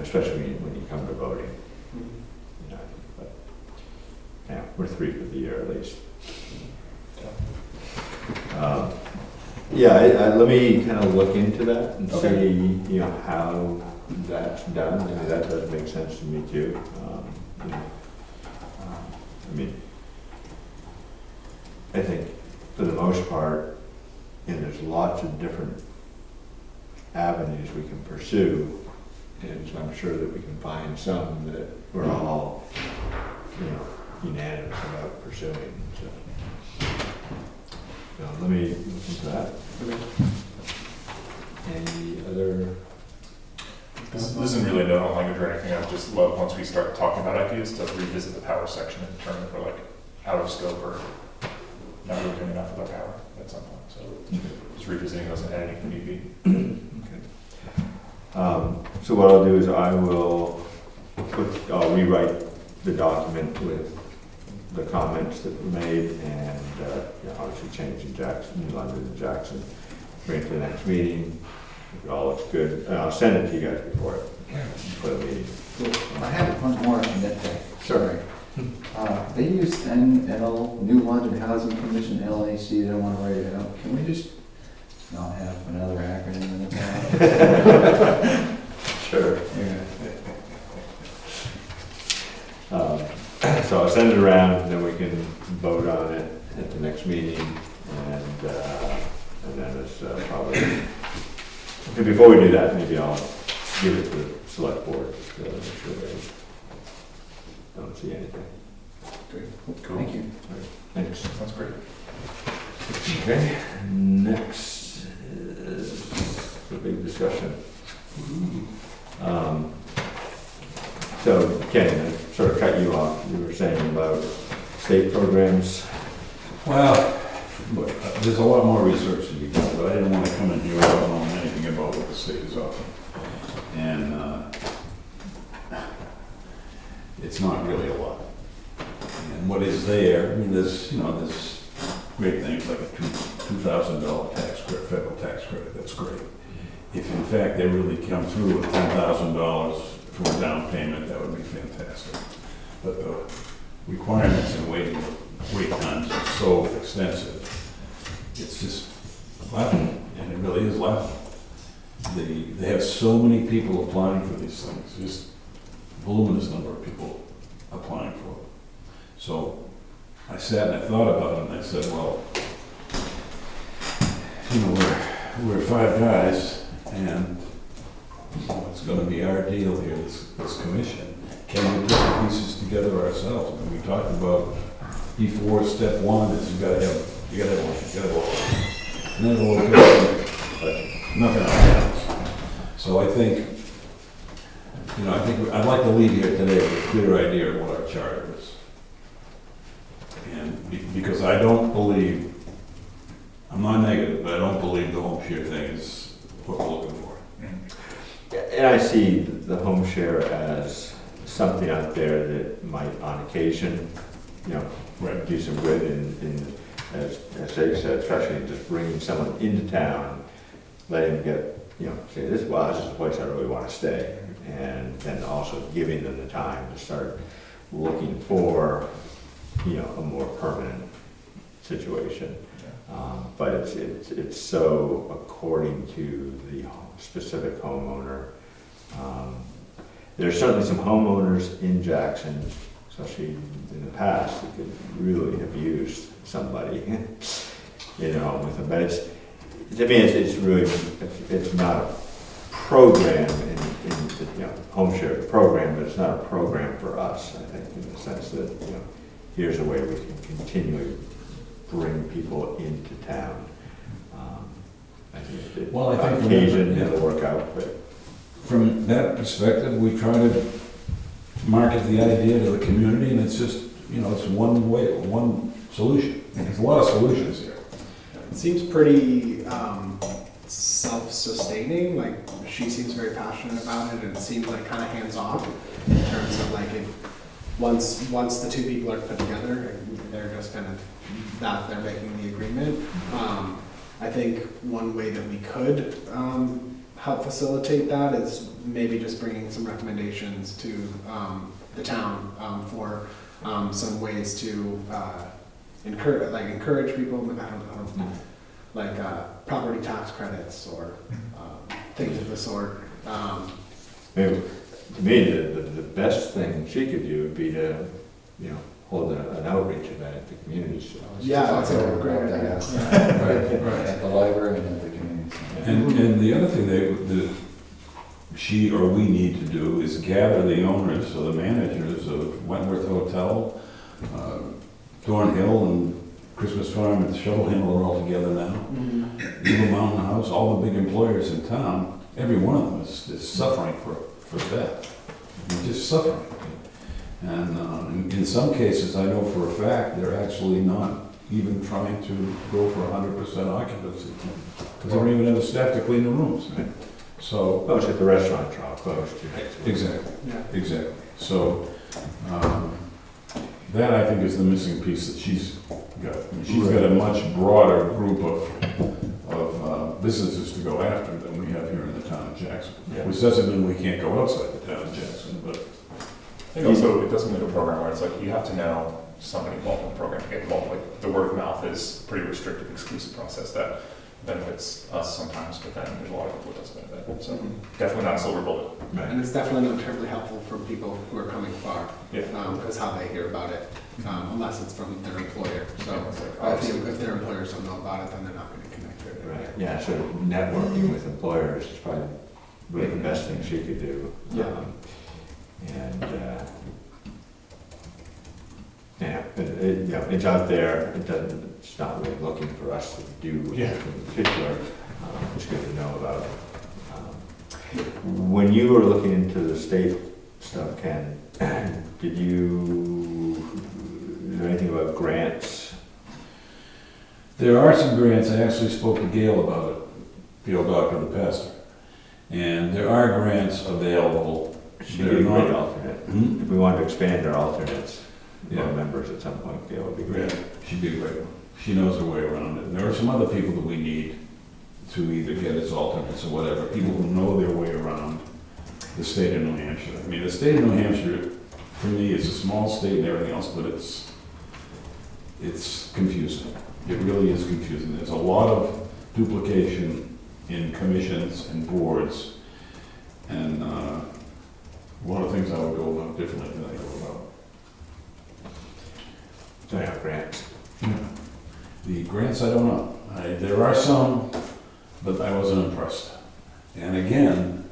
especially when you come to voting. But, yeah, we're 3 for the year at least. Let me kind of look into that and see, how that's done. I mean, that does make sense to me too. I think for the most part, there's lots of different avenues we can pursue, and so I'm sure that we can find some that we're all, unanimous about pursuing. So let me look into that. Any other? This isn't really no language or anything. I would just love, once we start talking about ideas, to revisit the power section and determine if we're out of scope or not really doing enough with our power at some point. So just revisiting those and editing if need be. Okay. So what I'll do is I'll rewrite the document with the comments that were made, and obviously change in New London and Jackson. Bring it to the next meeting. If it all looks good, and I'll send it to you guys before the meeting. I have one more on that day. Sorry. They used NL, New London Housing Commission, LAC, they don't want to write it out. Can we just not have another acronym in the Sure. Yeah. So I'll send it around, and then we can vote on it at the next meeting, and then it's probably, okay, before we do that, maybe I'll give it to the select board, to make sure they don't see anything. Great. Cool. Thank you. Thanks. Sounds great. Okay, next is the big discussion. So Ken, I sort of cut you off. You were saying about state programs. Well, look, there's a lot more research to be done, but I didn't want to come in here without knowing anything about what the state is offering. And it's not really a lot. And what is there, I mean, there's great things like a $2,000 tax credit, federal tax credit, that's great. If in fact they really come through with $10,000 for a down payment, that would be fantastic. But the requirements and wait times are so extensive, it's just laughing, and it really is laughing. They have so many people applying for these things, just voluminous number of people applying for it. So I sat and I thought about it, and I said, well, we're 5 guys, and it's going to be our deal here, this commission. Can we put the pieces together ourselves? And we talked about before step 1 is you gotta have never location, but nothing else happens. So I think, I'd like to leave here today with a clear idea of what our charter is. And because I don't believe, I'm not negative, but I don't believe the home share thing is what we're looking for. And I see the home share as something out there that might, on occasion, Right. do some good in, as Jake said, especially just bringing someone into town, letting them get, say, this is a place I really want to stay. And then also giving them the time to start looking for, a more permanent situation. But it's so according to the specific homeowner. There's certainly some homeowners in Jackson, especially in the past, that could really have used somebody, with them. But to me, it's really, it's not a program in home share program, but it's not a program for us, I think, in the sense that, here's a way we can continually bring people into town. I think Well, I think on occasion it'll work out, but From that perspective, we try to market the idea to the community, and it's just, it's one way, one solution. There's a lot of solutions here. It seems pretty self-sustaining, like she seems very passionate about it, and it seems like kind of hands-off in terms of like if once the two people are put together, they're just kind of, that they're making the agreement. I think one way that we could help facilitate that is maybe just bringing some recommendations to the town for some ways to encourage people, I don't know, like property tax credits or things of the sort. maybe, to me, the best thing she could do would be to, hold an outreach event at the community center. Yeah, that's a great idea. Right. At the library and at the community center. And the other thing that she or we need to do is gather the owners or the managers of Wentworth Hotel, Thornhill and Christmas Farm and Shovel Hill are all together now. Eagle Mountain House, all the big employers in town, every one of them is suffering for that. They're just suffering. And in some cases, I know for a fact, they're actually not even trying to go for 100% occupancy, because they don't even have the staff to clean the rooms. So, Oh, it's like the restaurants are all closed too. exactly, Yeah. exactly. So, that I think is the missing piece that she's got. I mean, she's got a much broader group of businesses to go after than we have here in the town of Jackson. Yeah. Which doesn't mean we can't go outside the town of Jackson, but I think also it doesn't make a program where it's like you have to know somebody involved in the program to get involved. Like the word of mouth is a pretty restrictive, exclusive process that benefits us sometimes, but then there's a lot of people it doesn't benefit. So definitely not a silver bullet. And it's definitely not terribly helpful for people who are coming far, Yeah. because how they hear about it, unless it's from their employer. So Yeah, it's like, if their employers don't know about it, then they're not going to connect to it. Right, yeah, so networking with employers is probably really the best thing she could do. Yeah. And, it's out there, it's not really looking for us to do anything in particular, it's good to know about. When you were looking into the state stuff, Ken, did you know anything about grants? there are some grants. I actually spoke to Gail about it, Gail Doctor, the pastor. And there are grants available. She'd be a great alternate. Hmm? If we wanted to expand our alternates, Yeah. members at some point, Gail would be great. Yeah, she'd be a great one. She knows her way around it. And there are some other people that we need to either get as alternates or whatever, people who know their way around the state of New Hampshire. I mean, the state of New Hampshire, for me, is a small state and everything else, but it's confusing. It really is confusing. There's a lot of duplication in commissions and boards, and a lot of things I would go about differently than I go about. So yeah, grants. The grants, I don't know. There are some, but I wasn't impressed. And again,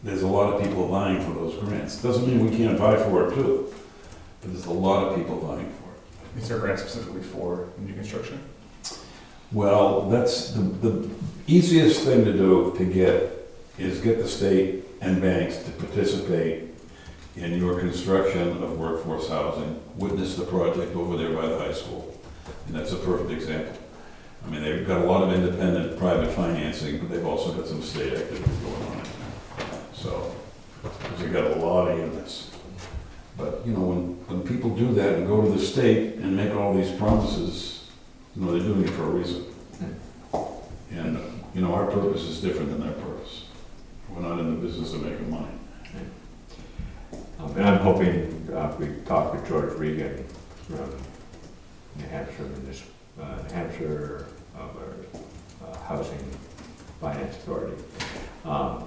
there's a lot of people vying for those grants. Doesn't mean we can't vie for it too, but there's a lot of people vying for it. Is there a grant specifically for new construction? Well, that's the easiest thing to do to get the state and banks to participate in your construction of workforce housing. Witness the project over there by the high school, and that's a perfect example. I mean, they've got a lot of independent private financing, but they've also got some state activity going on. So, because they've got a lot of units. But, you know, when people do that and go to the state and make all these promises, you know, they're doing it for a reason. And, you know, our purpose is different than their purpose. We're not in the business of making money. And I'm hoping, we talk with George Regan from New Hampshire, New Hampshire Housing Finance Authority. I'm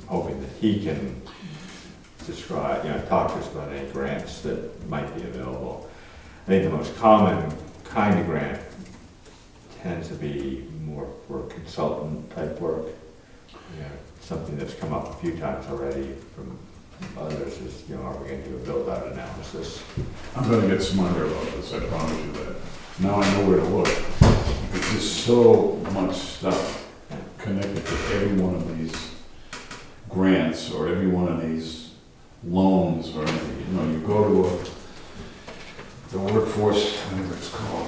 hoping that he can describe, you know, talk to us about any grants that might be available. I think the most common kind of grant tends to be more for consultant type work. You know, something that's come up a few times already from others is, you know, are we going to do a build-out analysis? I'm gonna get smarter about this, I promise you that. Now I know where to look. There's just so much stuff connected to every one of these grants or every one of these loans or anything. You know, you go to the workforce, whatever it's called,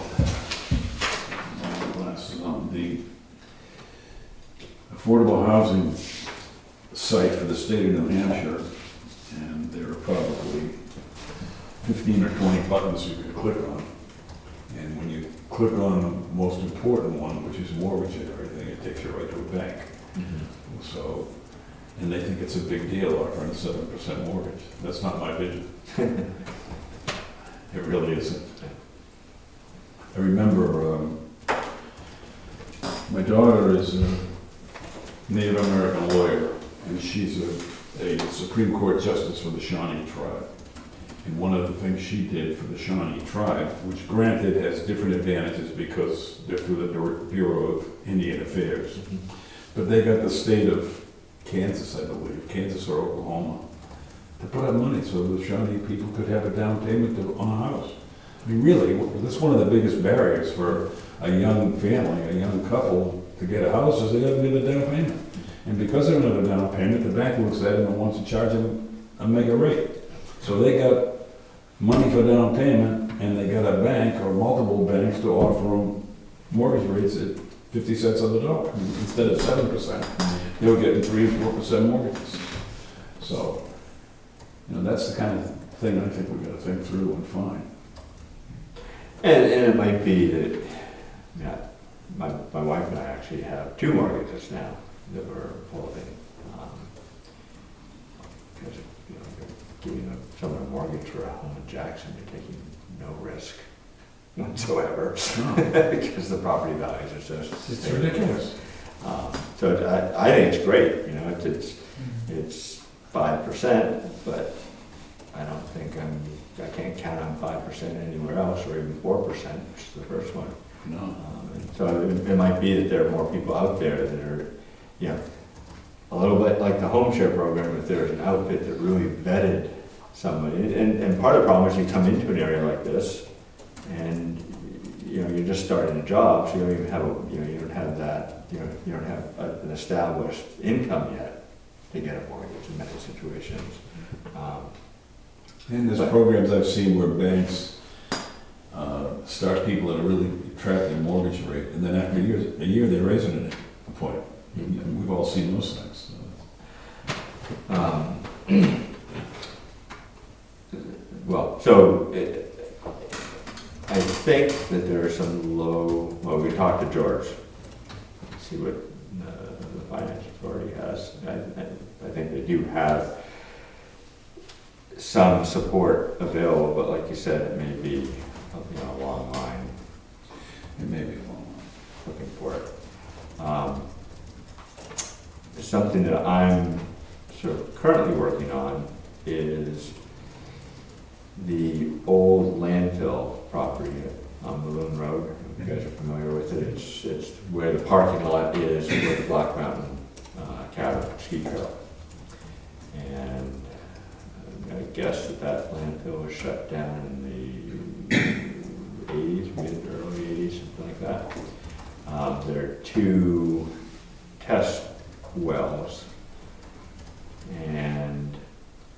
glasses on, the affordable housing site for the state of New Hampshire, and there are probably 15 or 20 buttons you can click on. And when you click on the most important one, which is mortgage and everything, it takes you right to a bank. So, and they think it's a big deal offering a 7% mortgage. That's not my vision. It really isn't. I remember my daughter is a Native American lawyer, and she's a Supreme Court justice for the Shawnee tribe. And one of the things she did for the Shawnee tribe, which granted has different advantages because they're through the Bureau of Indian Affairs, but they got the state of Kansas, I believe, Kansas or Oklahoma, to put up money so the Shawnee people could have a down payment on a house. I mean, really, that's one of the biggest barriers for a young family, a young couple to get a house is they got to give a down payment. And because they don't have a down payment, the bank looks at them and wants to charge them a mega rate. So they got money for down payment, and they got a bank or multiple banks to offer them mortgage rates at 50 cents on the dollar. Instead of 7%, they were getting 3 or 4% mortgages. So, you know, that's the kind of thing I think we've got to think through and find. And it might be that, yeah, my wife and I actually have 2 mortgages now that we're holding. Because, you know, you're giving someone a mortgage for a home in Jackson, you're taking no risk whatsoever. Because the property values are just... It's ridiculous. So I think it's great, you know, it's 5%, but I don't think I can't count on 5% anywhere else, or even 4%, which is the first one. No. And so it might be that there are more people out there that are, you know, a little bit like the home share program, if there's an outfit that really vetted somebody. And part of the problem is you come into an area like this, and you know, you're just starting a job, so you don't even have you don't have that, you don't have an established income yet to get a mortgage in many situations. And there's programs I've seen where banks start people at a really attractive mortgage rate, and then after a year they're raising it a point. We've all seen those things. Well, so I think that there are some well, we talked to George, see what the finance authority has. I think they do have some support available, but like you said, it may be, you know, a long line. It may be a long one. Looking for it. Something that I'm sort of currently working on is the old landfill property on Balloon Road. If you guys are familiar with it, it's where the parking lot is with the Black Mountain Cabin ski trail. And I guess that landfill was shut down in the 80s, early 80s, something like that. 2 test wells. And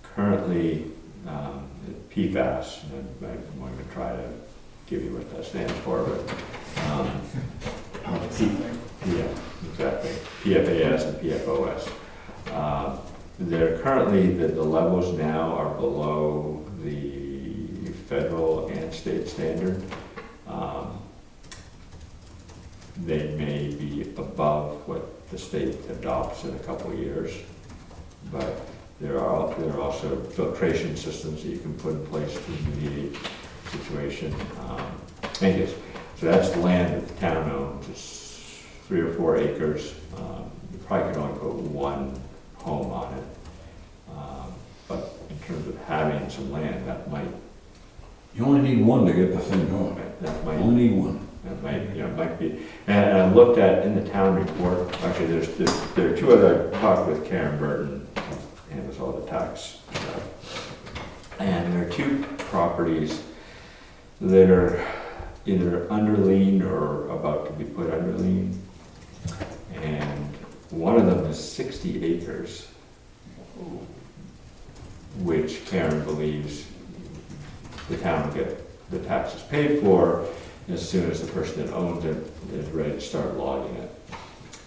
currently, PFAS, and I won't even try to give you what that stands for, but, yeah, exactly, PFAS and PFOS. They're currently, the levels now are below the federal and state standard. They may be above what the state adopts in a couple of years, but there are also filtration systems that you can put in place to remediate the situation. Anyways, so that's the land that the town owns. It's 3 or 4 acres. You probably can only put 1 home on it. But in terms of having some land, that might, You only need one to get the thing going. that might Only one. That might, might be, and I looked at in the town report, actually, there are 2 other, I talked with Karen Burton, handles all the tax stuff. And there are 2 properties that are either under lien or about to be put under lien. And one of them is 60 acres, which Karen believes the town will get the taxes paid for as soon as the person that owns it is ready to start logging it.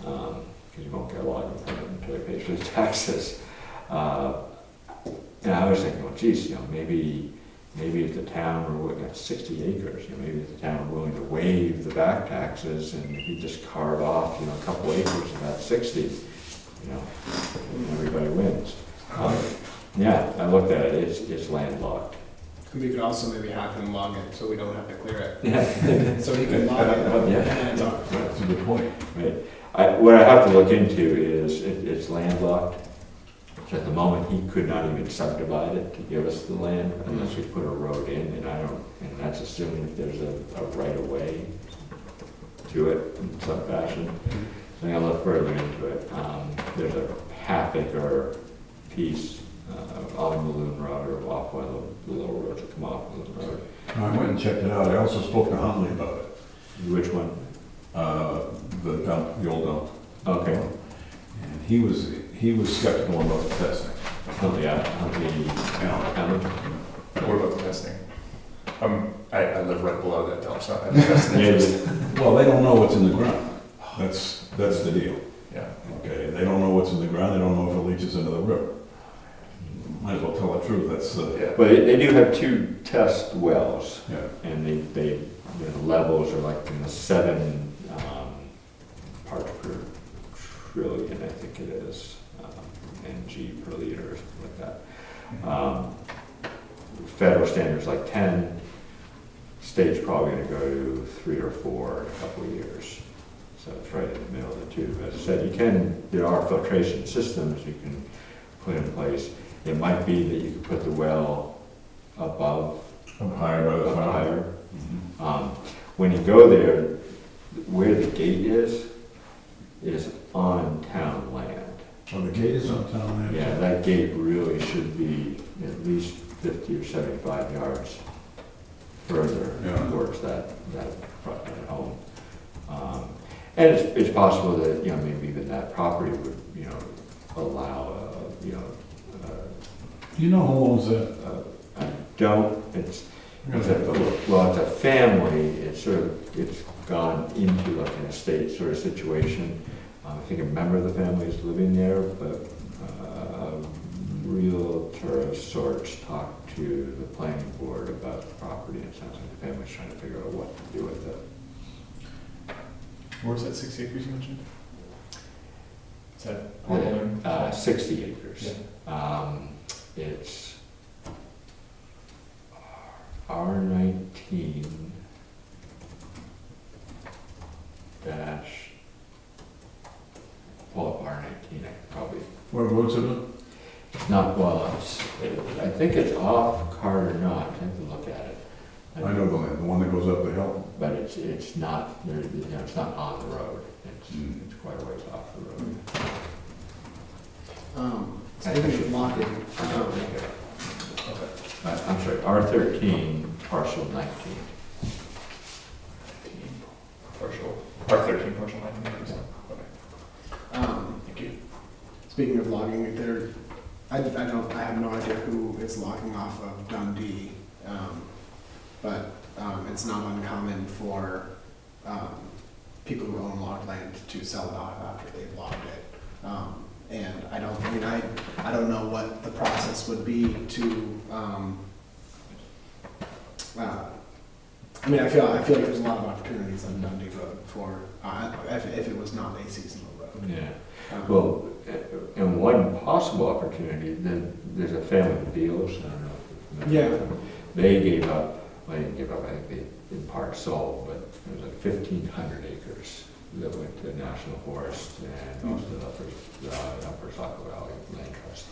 Because you won't get a logging permit until he pays for the taxes. And I was thinking, well, geez, maybe if the town were, at 60 acres, maybe if the town were willing to waive the back taxes and you just carve off, a couple acres of that 60, everybody wins. Yeah, I looked at it, it's landlocked. We could also maybe have him log it, so we don't have to clear it. Yeah. So he can log it, Yeah. and it's ours. That's a good point. Right. What I have to look into is, it's landlocked. So at the moment, he could not even subdivide it to give us the land unless we put a road in, and that's assuming if there's a right of way to it in some fashion. So I'm gonna look further into it. There's a half-acre piece on Balloon Road, or off one of the little roads that come off Balloon Road. I went and checked it out. I also spoke to Huntley about it. Which one? The dump, the old dump. Okay. And he was skeptical about the testing. Oh, yeah. What about the testing? I live right below that dump, so I have a vested interest. Well, they don't know what's in the ground. That's the deal. Yeah. Okay, they don't know what's in the ground. They don't know if it leaches into the river. Might as well tell the truth. That's Yeah. But they do have 2 test wells, yeah. and the levels are like in the 7 parts per trillion, I think it is, mg per liter or something like that. Federal standard's like 10. State's probably going to go to 3 or 4 in a couple of years. So it's right in the middle of the 2. As I said, there are filtration systems you can put in place. It might be that you could put the well above, Up higher by the up fountain. higher. Mhm. When you go there, where the gate is on town land. Oh, the gate is on town land? Yeah, that gate really should be at least 50 or 75 yards further Yeah. towards that front home. And it's possible that, maybe even that property would, allow, Do you know who owns that? I don't, it's a family, it's gone into like an estate sort of situation. I think a member of the family is living there, but a realtor of sorts talked to the planning board about the property, and it sounds like the family's trying to figure out what to do with it. Where's that 6 acres you mentioned? Is that all 60 acres. It's R19 dash, pull up R19, I could probably, What road's it on? it's not, I think it's off Carter Knott, I have to look at it. I know the land, the one that goes up the hill. But it's not, it's not on the road, it's quite a ways off the road. Speaking of logging, I'm sorry, R13, parcel 19. Partial, R13 partial 19 acres. speaking of logging, I have no idea who is logging off of Dundee, but it's not uncommon for people who own logged land to sell it off after they've logged it. And I don't know what the process would be to, I feel like there's a lot of opportunities on Dundee Road for, if it was not a seasonal road. Yeah. Well, and one possible opportunity, there's a family of Beals, I don't know. If you remember. Yeah. They gave up, well, they didn't give up, I think they in part sold, but it was like 1,500 acres that went to National Forest and most of the upper Saco Valley Land Trust.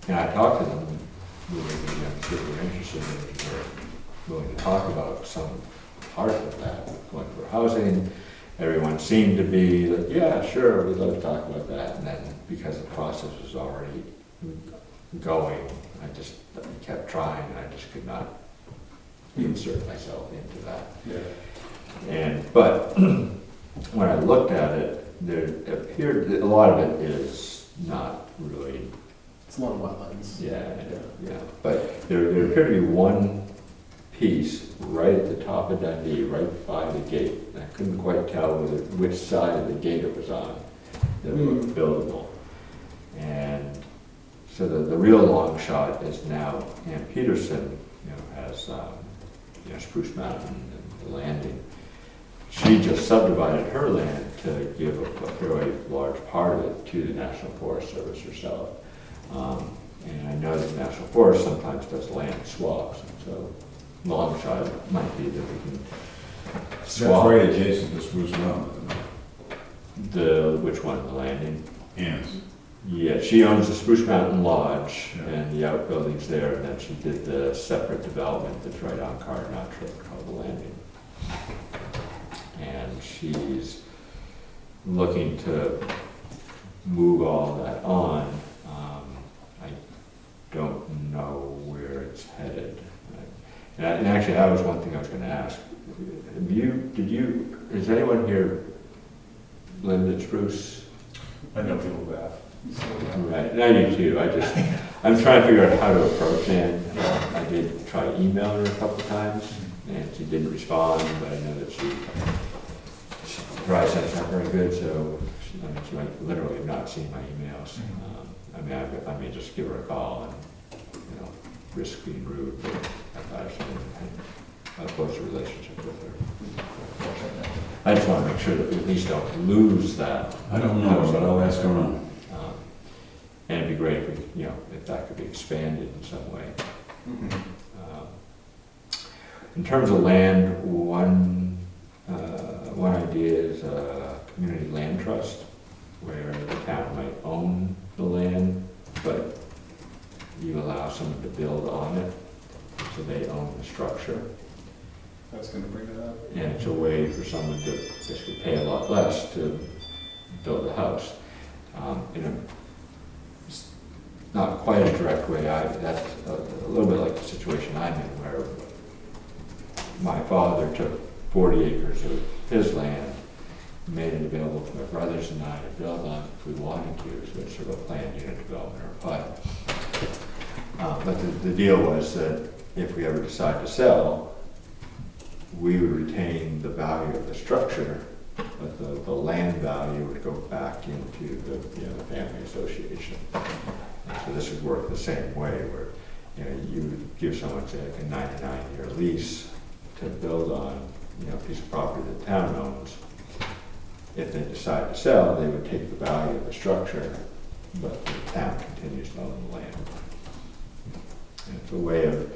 And I talked to them, we were interested in if they were willing to talk about some part of that, going for housing. Everyone seemed to be like, yeah, sure, we'd love to talk about that. And then because the process was already going, I just kept trying and I just could not insert myself into that. Yeah. But when I looked at it, there appeared that a lot of it is not really. It's a lot of wetlands. Yeah. But there appeared to be one piece right at the top of Dundee, right by the gate. And I couldn't quite tell which side of the gate it was on that looked buildable. And so the real long shot is now Ann Peterson, has Spruce Mountain and the Landing. She just subdivided her land to give a fairly large part of it to the National Forest Service herself. And I know that the National Forest sometimes does land swaps, and so long shot might be that we can That's swap. right adjacent to Spruce Mountain. Which one, the Landing? Yes. Yeah, she owns the Spruce Mountain Lodge Yeah. and the outbuildings there, and then she did the separate development that's right on Cardinal Road called the Landing. And she's looking to move all that on. I don't know where it's headed. And actually, that was one thing I was gonna ask. Has anyone here lived at Spruce? I know people who have. Right, and I do too. I'm trying to figure out how to approach Ann. I did try to email her a couple times, and she didn't respond, but I know that she probably sent's not very good, so she might literally have not seen my emails. I may just give her a call and, risk being rude, but I thought I should have a closer relationship with her. I just want to make sure that we at least don't lose that. I don't know, but I'll ask around. And it'd be great if we, if that could be expanded in some way. In terms of land, one idea is a community land trust where the town might own the land, but you allow someone to build on it, so they own the structure. I was gonna bring it up. And it's a way for someone to basically pay a lot less to build a house. In a not quite a direct way, that's a little bit like the situation I'm in, where my father took 40 acres of his land, made it available for my brothers and I to build on if we wanted to, so it's sort of a planned unit development or PUD. But the deal was that if we ever decide to sell, we would retain the value of the structure, but the land value would go back into the family association. And so this would work the same way, where you would give someone, say, like a 99-year lease to build on a piece of property that the town owns. If they decide to sell, they would take the value of the structure, but the town continues to own the land. And it's a way of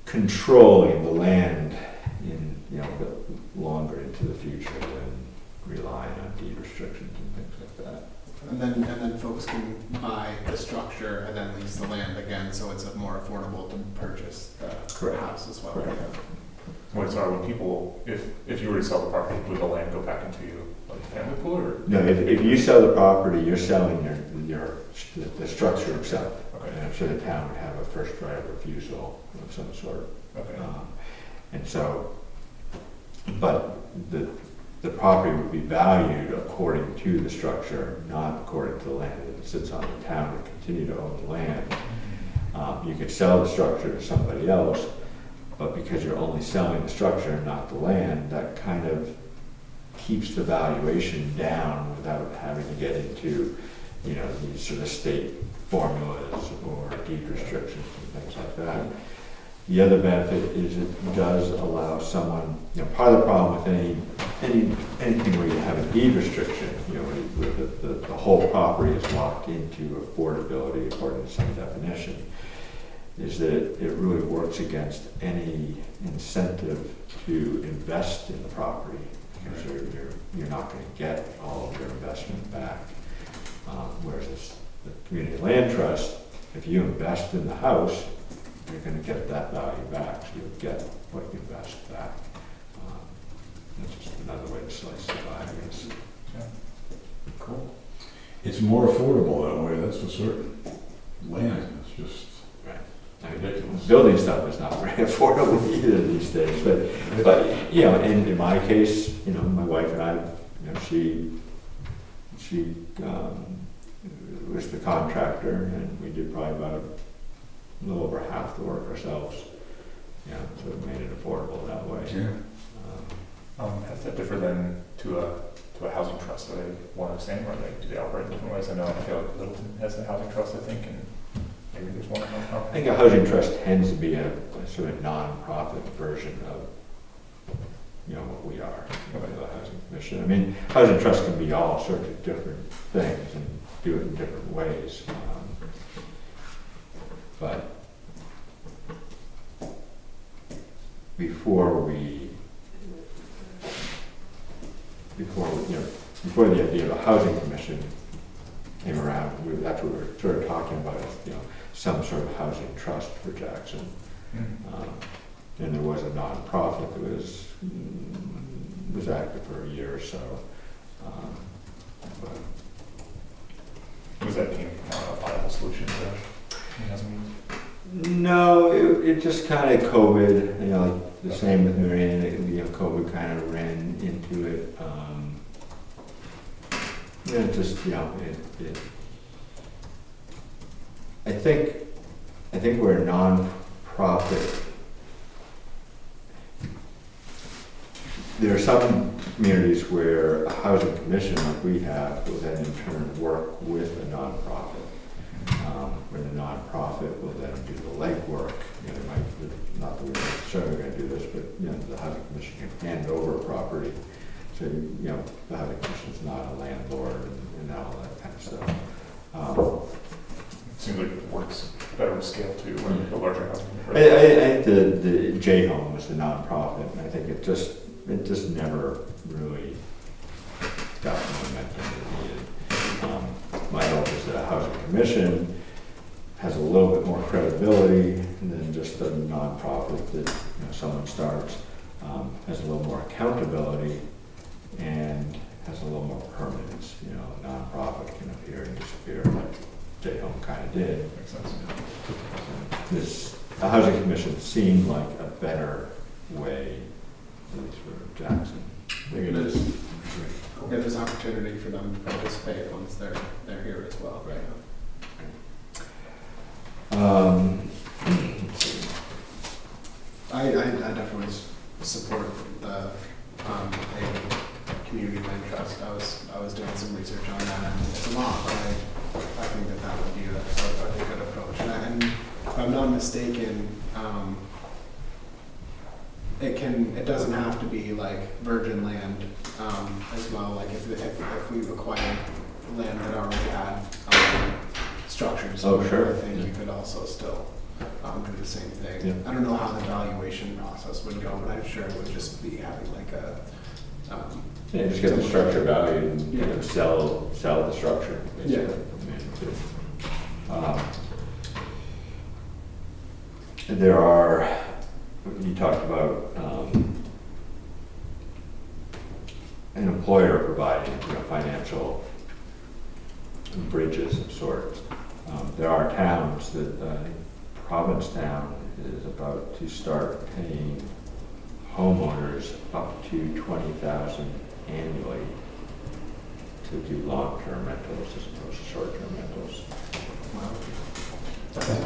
controlling the land in a bit longer into the future than relying on deed restrictions and things like that. And then folks can buy the structure and then lease the land again, so it's more affordable to purchase the Correct. house as well. Correct. Wait, sorry, when people, if you were to sell the property, would the land go back into like the family pool or? No, if you sell the property, you're selling the structure itself. Okay. And I'm sure the town would have a first right of refusal of some sort. Okay. And so, but the property would be valued according to the structure, not according to the land that it sits on. The town would continue to own the land. You could sell the structure to somebody else, but because you're only selling the structure and not the land, that kind of keeps the valuation down without having to get into, you know, these sort of state formulas or deed restrictions and things like that. The other benefit is it does allow someone, you know, part of the problem with anything where you have a deed restriction, you know, where the whole property is locked into affordability according to some definition, is that it really works against any incentive to invest in the property, because you're not going to get all of your investment back. Whereas the community land trust, if you invest in the house, you're going to get that value back, so you'll get what you invest back. That's just another way to slice the pie, I guess. Yeah. Cool. It's more affordable that way, that's for certain. Land is just ridiculous. Building stuff is not very affordable either these days, but you know, and in my case, you know, my wife and I, you know, she was the contractor, and we did probably about a little over half the work ourselves. Yeah, so it made it affordable that way. Yeah. Has that differ then to a housing trust? Are they one of the same, or do they operate in different ways? I know, I feel like Littleton has a housing trust, I think, and maybe there's one. I think a housing trust tends to be a sort of non-profit version of, you know, what we are, the housing commission. I mean, housing trust can be all sorts of different things and do it in different ways. But before the idea of a housing commission came around, that's what we were sort of talking about, you know, some sort of housing trust for Jackson. And there was a nonprofit that was active for a year or so. Was that being a viable solution to housing needs? No, it just kind of COVID, you know, like the same with Marion, you know, COVID kind of ran into it. Yeah, just, you know, I think we're a non-profit. There are some communities where a housing commission like we have will then in turn work with a nonprofit. Where the nonprofit will then do the legwork. You know, they might, not that we're necessarily going to do this, but you know, the housing commission can hand over a property. So, you know, the housing commission is not a landlord and all that kind of stuff. It seems like it works better with scale too, when the larger housing. I think the J-Home was the nonprofit, and I think it just never really got the momentum it needed. My hope is that a housing commission has a little bit more credibility than just a nonprofit that, you know, someone starts, has a little more accountability and has a little more permanence. You know, a nonprofit can appear and disappear like J-Home kind of did. Makes sense. The housing commission seemed like a better way, at least for Jackson. I think it is. Yeah, there's opportunity for them to participate once they're here as well. Right. I definitely support the a community land trust. I was doing some research on that, and it's a lot, but I think that would be a good approach. And if I'm not mistaken, it doesn't have to be like virgin land as well. Like if we acquired land that already had structures, Oh, sure. I think you could also still do the same thing. Yeah. I don't know how the valuation process would go, but I'm sure it would just be having like a Yeah, just get the structure valued and, you know, sell the structure, basically. There are, you talked about an employer providing, you know, financial bridges of sorts. There are towns that, Provincetown is about to start paying homeowners up to 20,000 annually to do long-term rentals as opposed to short-term rentals.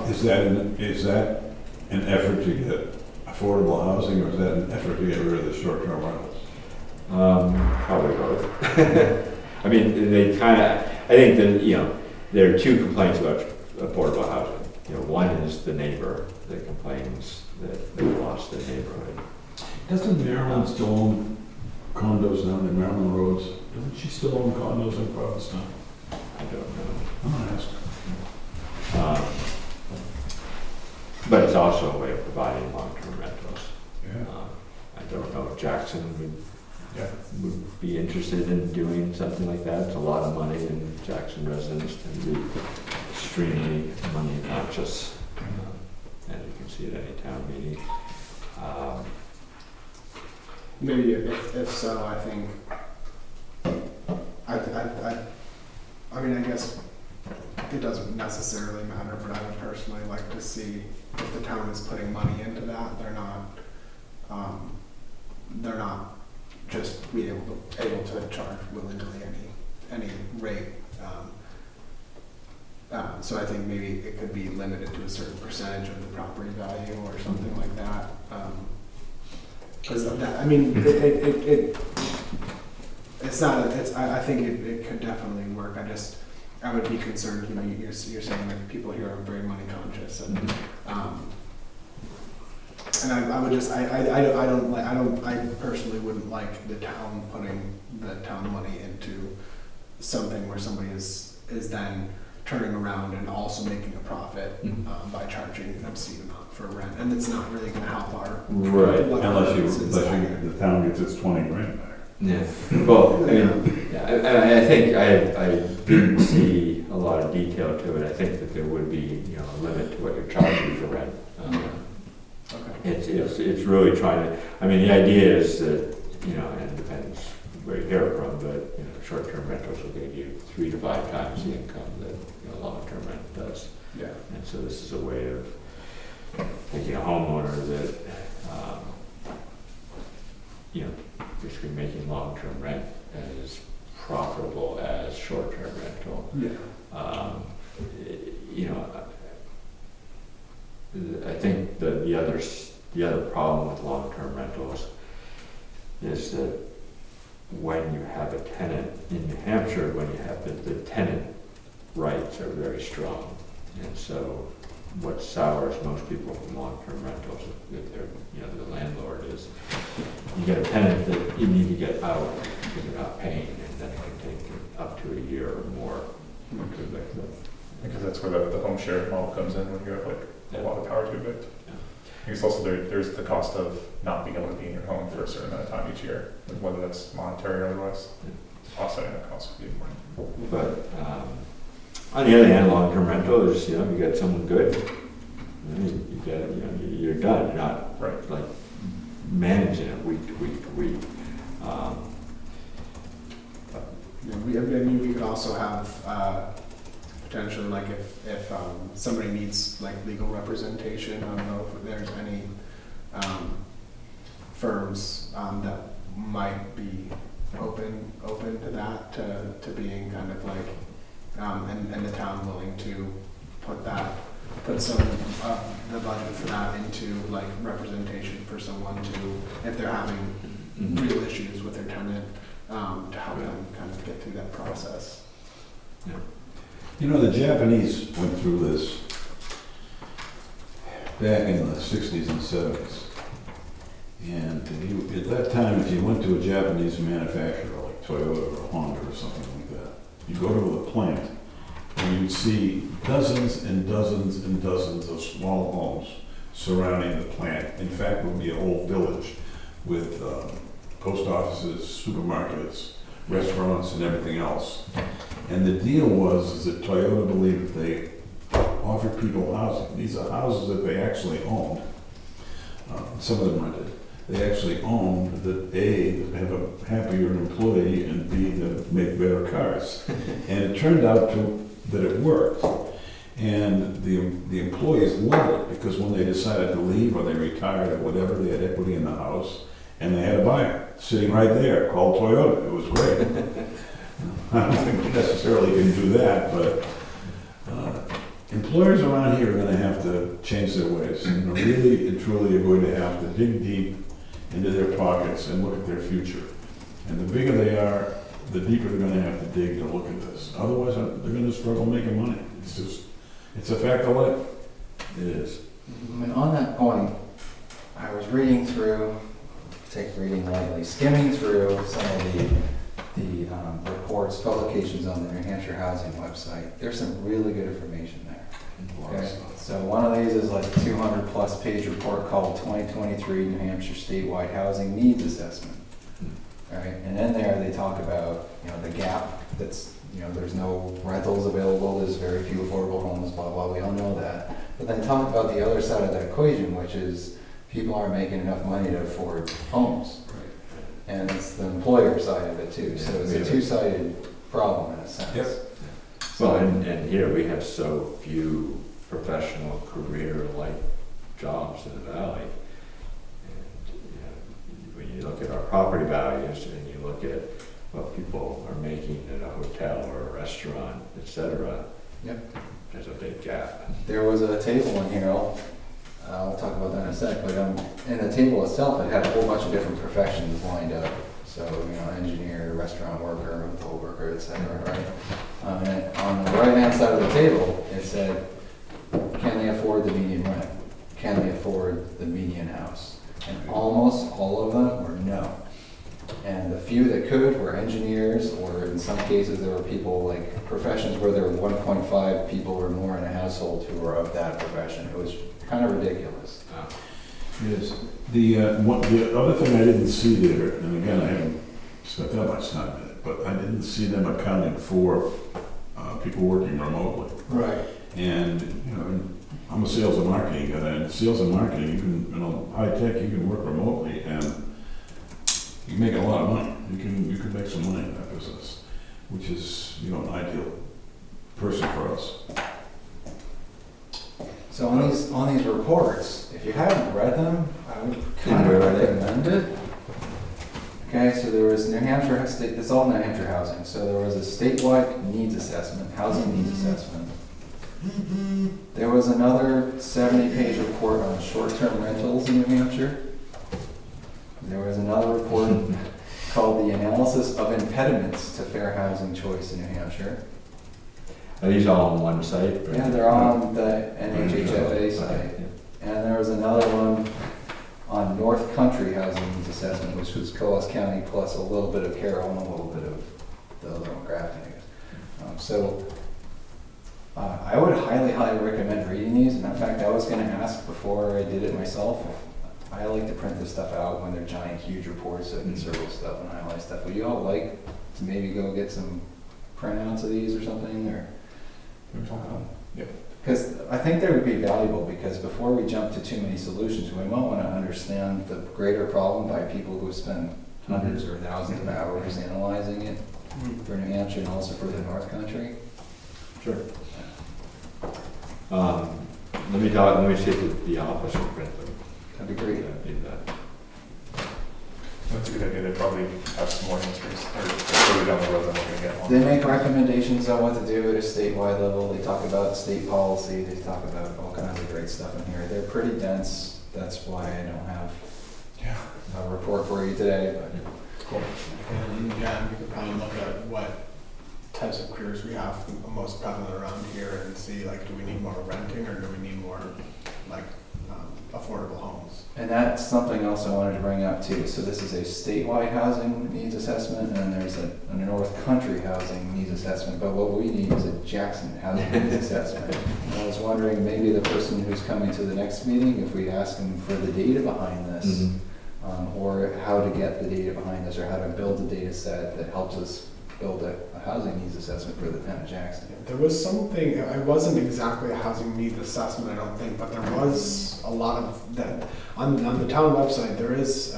Is that an effort to get affordable housing, or is that an effort to get rid of the short-term rentals? Probably both. I mean, they kind of, I think that, you know, there are two complaints about affordable housing. You know, one is the neighbor that complains that they lost their neighborhood. Doesn't Maryland still own condos down in Maryland Roads? Doesn't she still own condos in Provincetown? I don't know. I'm gonna ask her. But it's also a way of providing long-term rentals. Yeah. I don't know if Jackson would be interested in doing something like that. It's a lot of money, and Jackson residents tend to be extremely money conscious, as you can see at any town meeting. Maybe if so, I think, I mean, I guess it doesn't necessarily matter, but I would personally like to see if the town is putting money into that, they're not just be able to charge willingly any rate. So I think maybe it could be limited to a certain percentage of the property value or something like that. Because I mean, it's not. I think it could definitely work. I would be concerned. You know, you're saying that people here are very money conscious, and I would just I personally wouldn't like the town putting the town money into something where somebody is then turning around and also making a profit by charging an obscene amount for rent, and it's not really going to help our Unless the town gets its 20 grand back. Yeah. Well, I mean, I think I didn't see a lot of detail to it. I think that there would be, you know, a limit to what you're charging for rent. It's really trying to. I mean, the idea is that, you know, and it depends where you hear it from, but you know, short-term rentals will give you 3 to 5 times the income that, you know, long-term rent does. Yeah. And so this is a way of making a homeowner that, you know, basically making long-term rent as profitable as short-term rental. Yeah. You know, I think the other problem with long-term rentals is that when you have a tenant in New Hampshire, when you have the tenant rights are very strong, and so what sours most people from long-term rentals, if they're, you know, the landlord, is you get a tenant that you need to get out because they're not paying, and then it can take up to a year or more to evict them. Because that's where the home share model comes in, when you have like a lot of power to evict. Yeah. I guess also there's the cost of not being able to be in your home for a certain amount of time each year, whether that's monetary or otherwise. Offsetting that cost would be important. But on the other hand, long-term rental is, you know, you get someone good, you get, you know, you're done. You're not like managing it week to week to week. We could also have potentially, like, if somebody needs like legal representation. I don't know if there's any firms that might be open to that, to being kind of like, and the town willing to put some the budget for that into like representation for someone to, if they're having real issues with their tenant, to help them kind of get through that process. Yeah. You know, the Japanese went through this back in the 60s and 70s. And at that time, if you went to a Japanese manufacturer like Toyota or Honda or something like that, you go to the plant and you'd see dozens and dozens and dozens of small homes surrounding the plant. In fact, it would be a whole village with post offices, supermarkets, restaurants, and everything else. And the deal was that Toyota believed if they offered people housing, these are houses that they actually owned, some of them rented, they actually owned, that A, to have a happier employee, and B, to make better cars. And it turned out that it worked. And the employees loved it, because when they decided to leave or they retired or whatever, they had equity in the house, and they had to buy it, sitting right there, called Toyota, it was great. I don't think we necessarily can do that, but employers around here are gonna have to change their ways. You know, really and truly are going to have to dig deep into their pockets and look at their future. And the bigger they are, the deeper they're gonna have to dig to look at this. Otherwise, they're gonna struggle making money. It's just, it's a fact of life. It is. And on that point, I was reading through, take reading lightly, skimming through some of the reports, publications on the New Hampshire Housing website. There's some really good information there. Okay, so one of these is like a 200-plus page report called 2023 New Hampshire Statewide Housing Needs Assessment. Right, and in there they talk about, you know, the gap that's, you know, there's no rentals available, there's very few affordable homes, blah, blah, we all know that. But then talk about the other side of that equation, which is people aren't making enough money to afford homes. And it's the employer side of it too, so it's a two-sided problem in a sense. Yep. Well, and here we have so few professional career-like jobs in the valley. And, you know, when you look at our property values and you look at what people are making in a hotel or a restaurant, et cetera, Yep. there's a big gap. There was a table in here, I'll talk about that in a sec, but in the table itself, it had a whole bunch of different professions lined up. So, you know, engineer, restaurant worker, hotel worker, et cetera, right? And on the right-hand side of the table, it said, can they afford the median rent? Can they afford the median house? And almost all of them were no. And the few that could were engineers, or in some cases, there were people like professions where there were 1.5 people or more in a household who were of that profession. It was kind of ridiculous. Yes. The other thing I didn't see there, and again, I haven't spent that much time in it, but I didn't see them accounting for people working remotely. Right. And, you know, I'm a sales and marketing guy, and sales and marketing, you can, you know, high tech, you can work remotely, and you make a lot of money. You can make some money in that business, which is, you know, an ideal person for us. So on these reports, if you haven't read them, I would kind of recommend it. Okay, so there was New Hampshire, it's all New Hampshire housing. So there was a statewide needs assessment, housing needs assessment. There was another 70-page report on short-term rentals in New Hampshire. There was another report called the Analysis of Impediments to Fair Housing Choice in New Hampshire. Are these all on one site? Yeah, they're on the NHHFA site. And there was another one on North Country Housing Needs Assessment, which was Coles County plus a little bit of Carroll and a little bit of the other one, Grafton, I guess. I would highly, highly recommend reading these. And in fact, I was going to ask before I did it myself. I like to print this stuff out when they're giant, huge reports so I can circle stuff and highlight stuff. Would you all like to maybe go get some printouts of these or something? Or Yep. because I think they would be valuable, because before we jump to too many solutions, we might want to understand the greater problem by people who spend hundreds or thousands of hours analyzing it for New Hampshire and also for the North Country. Sure. Let me see if the office will print them. That'd be great. In that. That's a good idea. They probably have some more answers, or further down the road than we're gonna get one. They make recommendations on what to do at a statewide level. They talk about state policy. They talk about all kinds of great stuff in here. They're pretty dense. That's why I don't have a report for you today. But Cool. And yeah, we could probably look at what types of careers we have most prevalent around here and see, like, do we need more renting or do we need more, like, affordable homes? And that's something else I wanted to bring up too. So this is a statewide housing needs assessment, and then there's a North Country housing needs assessment. But what we need is a Jackson housing needs assessment. And I was wondering, maybe the person who's coming to the next meeting, if we ask them for the data behind this, or how to get the data behind this, or how to build a data set that helps us build a housing needs assessment for the town of Jackson. There was something, it wasn't exactly a housing needs assessment, I don't think, but there was a lot of that. On the town website, there is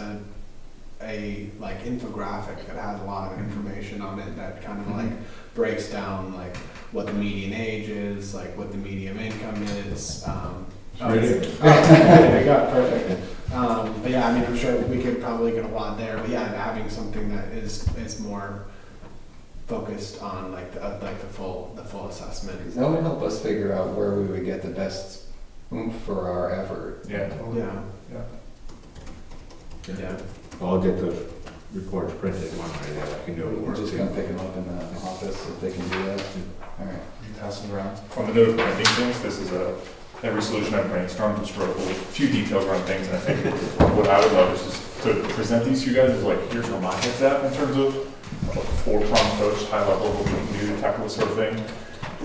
a like infographic that has a lot of information on it that kind of like breaks down like what the median age is, like what the median income is. Right here. There you go, perfect. But yeah, I mean, I'm sure we could probably get a lot there, but yeah, having something that is more focused on like the full assessment. Because that would help us figure out where we would get the best oomph for our effort. Yeah. Yeah, Yeah. yeah. I'll get those reports printed one way or the other. I can do it at We'll work just too. come pick them up in the office if they can do that. All right. Pass them around. On the note of printing things, this is every solution I've brainstormed, just wrote a few details around things, and I think what I would love is just to present these to you guys as like, here's where my head's at in terms of a four-pronged approach, high level of what we can do to tackle this sort of thing.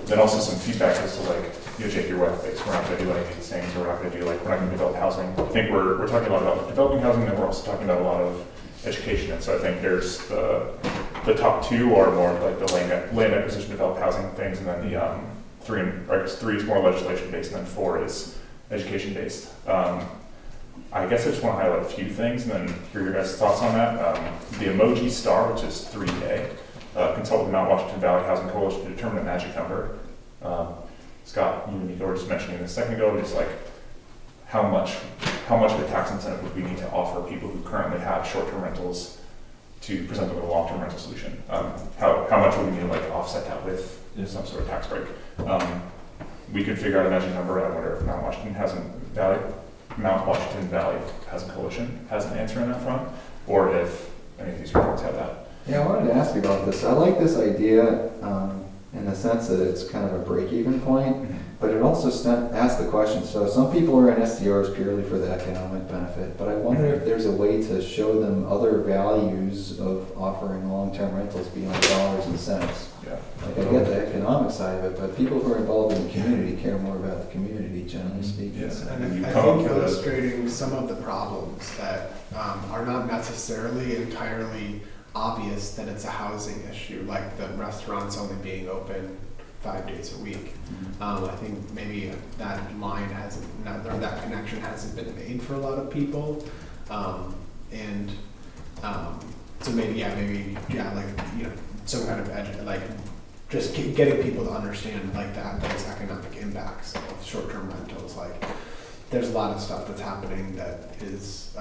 Then also some feedback as to like, Jake, you're right, we're not gonna do any of these things, we're not gonna develop housing. I think we're talking a lot about developing housing, and we're also talking about a lot of education, and so I think there's the top two are more like the land acquisition, develop housing things, and then the three is more legislation based, and then 4 is education based. I guess I just want to highlight a few things and then hear your guys' thoughts on that. The emoji star, which is 3A, consult with Mount Washington Valley Housing Coalition to determine a magic number. Scott, you and me were just mentioning this a second ago, just like how much of a tax incentive would we need to offer people who currently have short-term rentals to present them with a long-term rental solution? How much would we need to like offset that with some sort of tax break? We could figure out a magic number. I wonder if Mount Washington Valley Housing Coalition has an answer on that front, or if any of these reports have that. Yeah, I wanted to ask you about this. I like this idea in the sense that it's kind of a break-even point, but it also asks the question, so some people are in SDRs purely for the economic benefit, but I wonder if there's a way to show them other values of offering long-term rentals beyond dollars and cents. Yeah. Like, I get the economic side of it, but people who are involved in the community care more about the community, generally speaking. Yeah. So- And You I come think up with a- illustrating some of the problems that are not necessarily entirely obvious that it's a housing issue, like the restaurants only being open 5 days a week. I think maybe that line hasn't, or that connection hasn't been made for a lot of people. So maybe, like, you know, some kind of like just getting people to understand like those economic impacts of short-term rentals. Like, there's a lot of stuff that's happening that is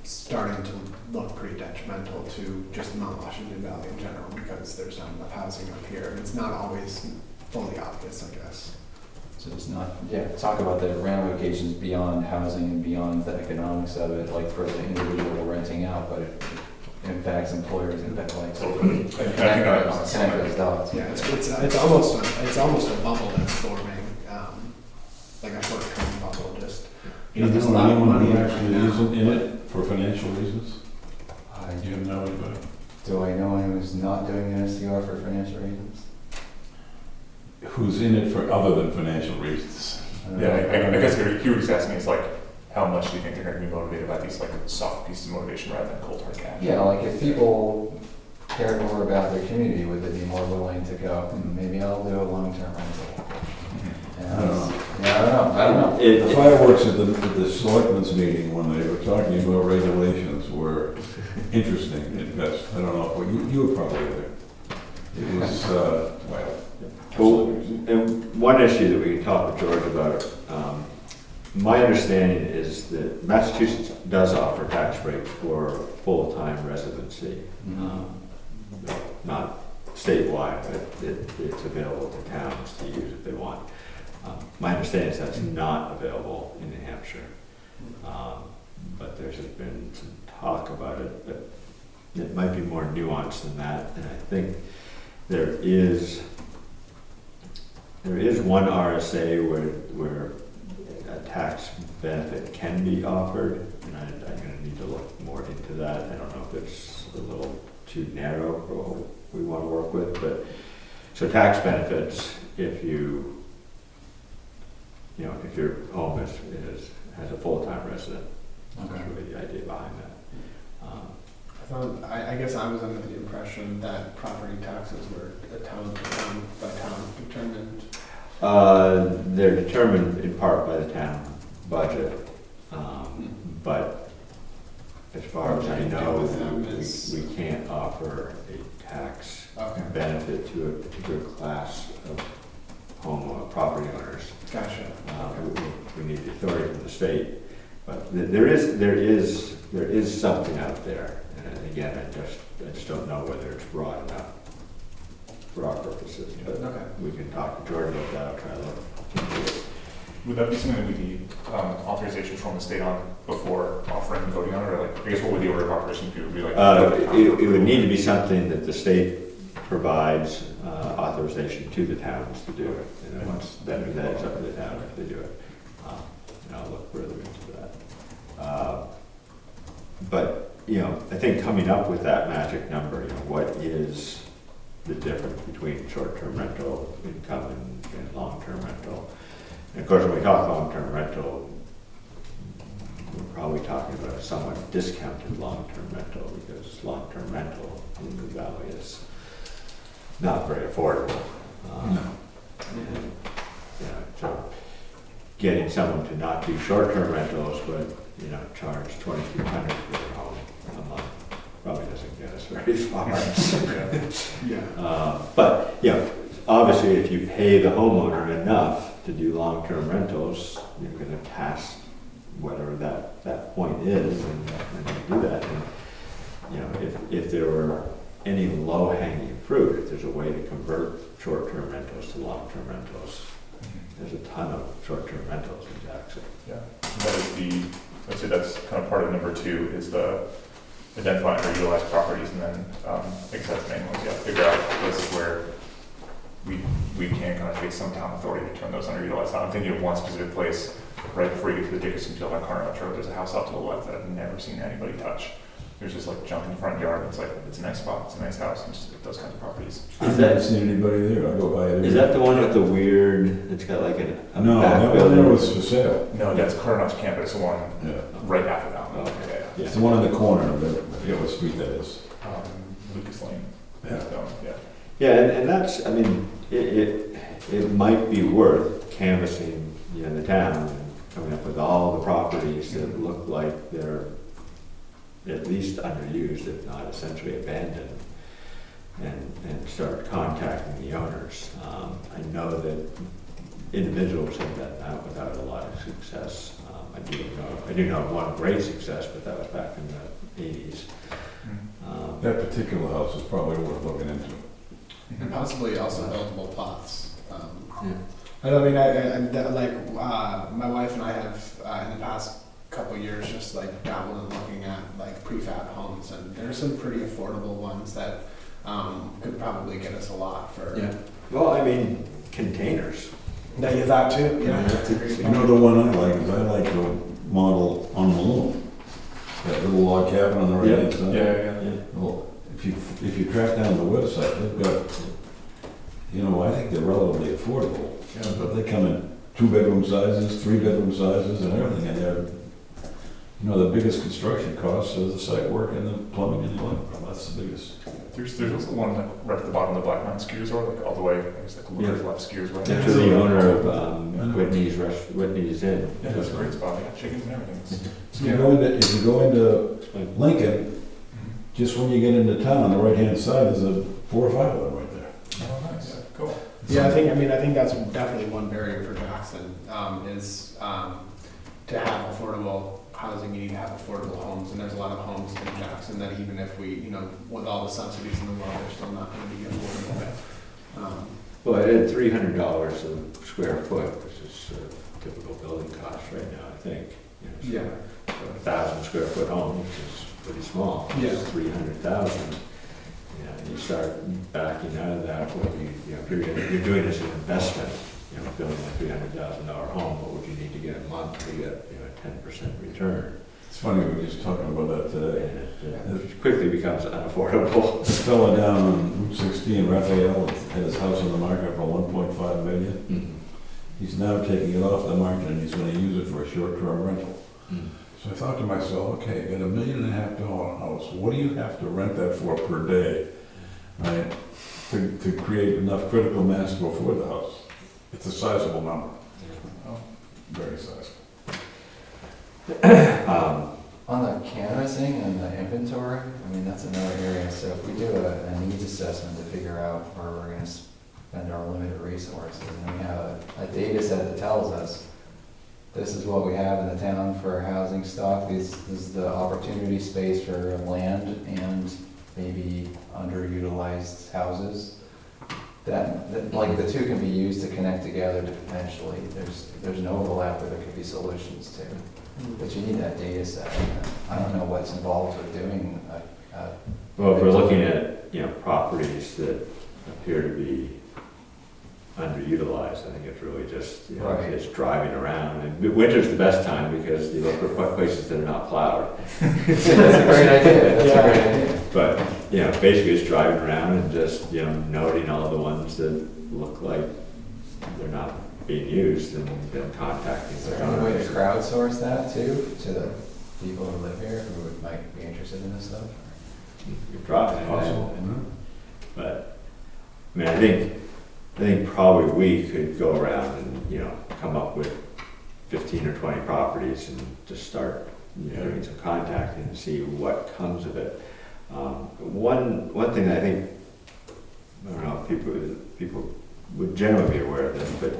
starting to look pretty detrimental to just Mount Washington Valley in general, because there's not enough housing up here. It's not always fully obvious, I guess. So it's not, talk about the ramifications beyond housing and beyond the economics of it, like for the individual renting out, but it impacts employers and that like. Connect those dots. Yeah, it's almost a bubble that's forming, like a short-term bubble. Just You know, there's a does lot of anyone money who right actually now. isn't in it for financial reasons? You have no idea. Do I know anyone who's not doing an SDR for financial reasons? Who's in it for other than financial reasons? Yeah, I guess what he's asking is like, how much do you think they're going to be motivated by these like soft pieces of motivation rather than cold hard cash? Yeah, like if people cared more about their community, would they be more willing to go, maybe I'll do a long-term rental? I don't know. Yeah, I don't know. The fireworks at the selectmen's meeting when they were talking about regulations were interesting at best. I don't know, well, you were probably there. It was, Well, and one issue that we can talk with George about, my understanding is that Massachusetts does offer tax breaks for full-time residency. Not statewide, but it's available to towns to use if they want. My understanding is that's not available in New Hampshire. But there's just been some talk about it, but it might be more nuanced than that. And I think there is one RSA where a tax benefit can be offered, and I'm going to need to look more into that. I don't know if it's a little too narrow for what we want to work with, but so tax benefits if your home has a full-time resident. That's really the idea behind that. I guess I was under the impression that property taxes were town by town determined. They're determined in part by the town budget, but as far as I know, we can't offer a tax benefit to a particular class of property owners. Gotcha. We need the authority from the state, But there is something out there, and again, I just don't know whether it's broad enough for our purposes, but Okay. we can talk to George about that, I'll try to look into it. Would that be something that we need authorization from the state on before offering and voting on it, or like, I guess what would the order of operations be? Would be like? It would need to be something that the state provides authorization to the towns to do it. And then once that is up to the town if they do it. And I'll look further into that. But, you know, I think coming up with that magic number, you know, what is the difference between short-term rental income and long-term rental? And of course, when we talk long-term rental, we're probably talking about a somewhat discounted long-term rental, because long-term rental in the valley is not very affordable. And, you know, so getting someone to not do short-term rentals, but, you know, charge $2,200 for their home a month probably doesn't get us very far. Yeah. But, you know, obviously, if you pay the homeowner enough to do long-term rentals, you're gonna pass whatever that point is, and you do that. And, you know, if there were any low-hanging fruit, if there's a way to convert short-term rentals to long-term rentals, there's a ton of short-term rentals in Jackson. Yeah, that is I'd say that's kind of part of number 2 is the identify underutilized properties, and then, I guess that's the main ones, yeah, figure out places where we can kind of take some town authority to turn those underutilized out. I'm thinking of one specific place right before you get to the Dickerson Field on Carnage Road. There's a house out to the left that I've never seen anybody touch. There's just like junk in the front yard. It's like, it's a nice spot, it's a nice house, and just those kinds of properties. I've never seen anybody there, I go by it. Is that the one with the weird, it's got like a No, back that one building? there was for sale. No, that's Carnage Camp, but it's the one Yeah. right after that one. Oh, Okay. Yeah. It's the one in the corner, but I forget what street that is. Lucas Lane. Yeah. Yeah. Yeah, and that's, I mean, it might be worth canvassing, you know, the town, and coming up with all the properties that look like they're at least underused, if not essentially abandoned, and start contacting the owners. I know that individuals have done that without a lot of success. I do know of one great success, but that was back in the 80s. That particular house is probably worth looking into. And possibly also buildable plots. Yeah. I mean, my wife and I have in the past couple of years just like dabbled in looking at like prefab homes, and there's some pretty affordable ones that could probably get us a lot for. Yeah. Well, I mean, containers. That you that too? Yeah. That's a great You know, the one I like is I like the model on Malone. That little log cabin on the right hand side. Yeah. Well, if you track down the website, they've got, you know, I think they're relatively affordable. Yeah. But they come in 2-bedroom sizes, 3-bedroom sizes and everything, and they're, you know, the biggest construction costs is the site work and the plumbing and the electrical. That's the biggest. There's also one like right at the bottom of the Black Mountain ski resort, like all the way, I guess like Looker's left ski resort. That's the owner of Whitney's Inn. Yeah, that's a great spot. They got chickens and everything. If you go into Lincoln, just when you get into town, on the right-hand side, there's a 4 or 5 of them right there. Oh, nice. Cool. Yeah, I think that's definitely one barrier for Jackson, is to have affordable housing, you need to have affordable homes, and there's a lot of homes in Jackson that even if we, you know, with all the subsidies in the world, they're still not gonna be affordable. Well, at $300 a square foot, which is typical building cost right now, I think. You know, Yeah. so 1,000 square foot home, which is pretty small. Yeah. 300,000. You start backing out of that, what if you're doing this as an investment, you know, building a $300,000 home, what would you need to get a month to get, you know, a 10% return? It's funny, we were just talking about that today. And it quickly becomes unaffordable. This fella down on Route 16, Raphael, had his house on the market for $1.5 million. He's now taking it off the market and he's gonna use it for a short-term rental. So I thought to myself, okay, you got $1.5 million house, what do you have to rent that for per day, right? To create enough critical mass to afford the house. It's a sizable number. Very sizable. On the canvassing and the inventory, I mean, that's another area, so if we do a needs assessment to figure out where we're gonna spend our limited resources, and we have a data set that tells us this is what we have in the town for housing stock, this is the opportunity space for land and maybe underutilized houses. Like, the two can be used to connect together to potentially, there's an overlap where there could be solutions to. But you need that data set. I don't know what's involved with doing Well, if we're looking at, you know, properties that appear to be underutilized, I think it's really just, you know, Right. it's driving around. And winter's the best time because you look for places that are not plowed. That's a great idea, that's a Yeah. great idea. But, you know, basically it's driving around and just, you know, noting all the ones that look like they're not being used and then contacting Is their there any way to owners. crowdsource that too, to the people who live here who might be interested in this stuff? You could try it. Possible. But, I mean, I think probably we could go around and, you know, come up with 15 or 20 properties and just start, you know, doing some contacting and see what comes of it. One thing that I think, I don't know if people would generally be aware of this, but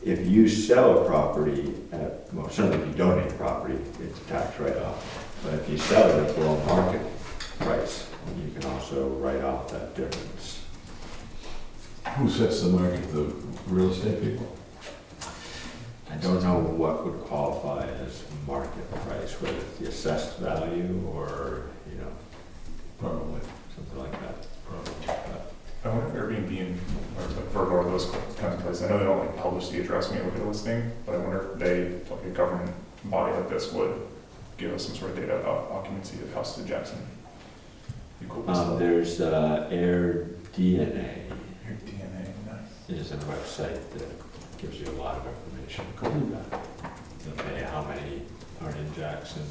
if you sell a property at, well, certainly if you donate a property, it's a tax write-off. But if you sell it at below market price, you can also write off that difference. Who sets the market, the real estate people? I don't know what would qualify as market price, whether it's the assessed value or, you know, Probably. something like that. But I wonder if Airbnb and, or like Vrbo or those kind of places, I know they don't like publish the address when you look at a listing, but I wonder if they, like a government body like this would give us some sort of data about occupancy of houses in Jackson. Be cool to see. There's AirDNA Your DNA, nice. is a website that gives you a lot of information. They'll tell you how many are in Jackson.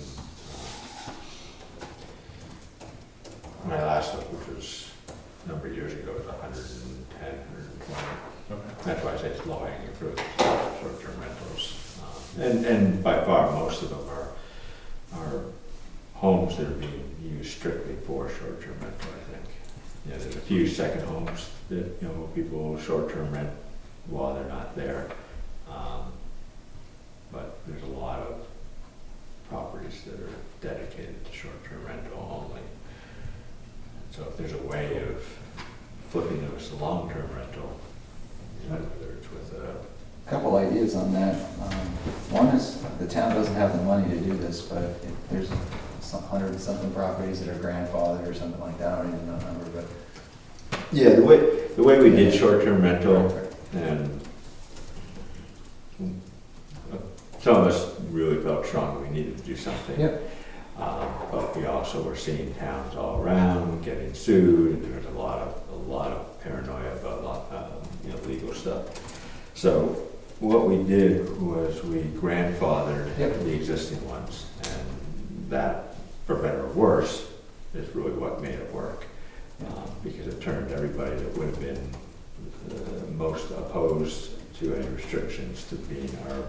When I last looked, which was a number of years ago, it was 110, 120. Okay. That's why I say it's low hanging fruit, short-term rentals. And by far, most of them are homes that are being used strictly for short-term rental, I think. Yeah, there's a few second homes that, you know, people short-term rent while they're not there. But there's a lot of properties that are dedicated to short-term rental only. So if there's a way of flipping those to long-term rental, you know, whether it's with a Couple ideas on that. One is, the town doesn't have the money to do this, but if there's some 100-something properties that are grandfathered or something like that, I don't even know the number, but. yeah, the way we did short-term rental, and some of us really felt strongly we needed to do something. Yep. But we also were seeing towns all around getting sued, and there was a lot of paranoia about you know, legal stuff. So what we did was we grandfathered Yep. the existing ones, and that, for better or worse, is really what made it work. Because it turned everybody that would have been most opposed to any restrictions to being our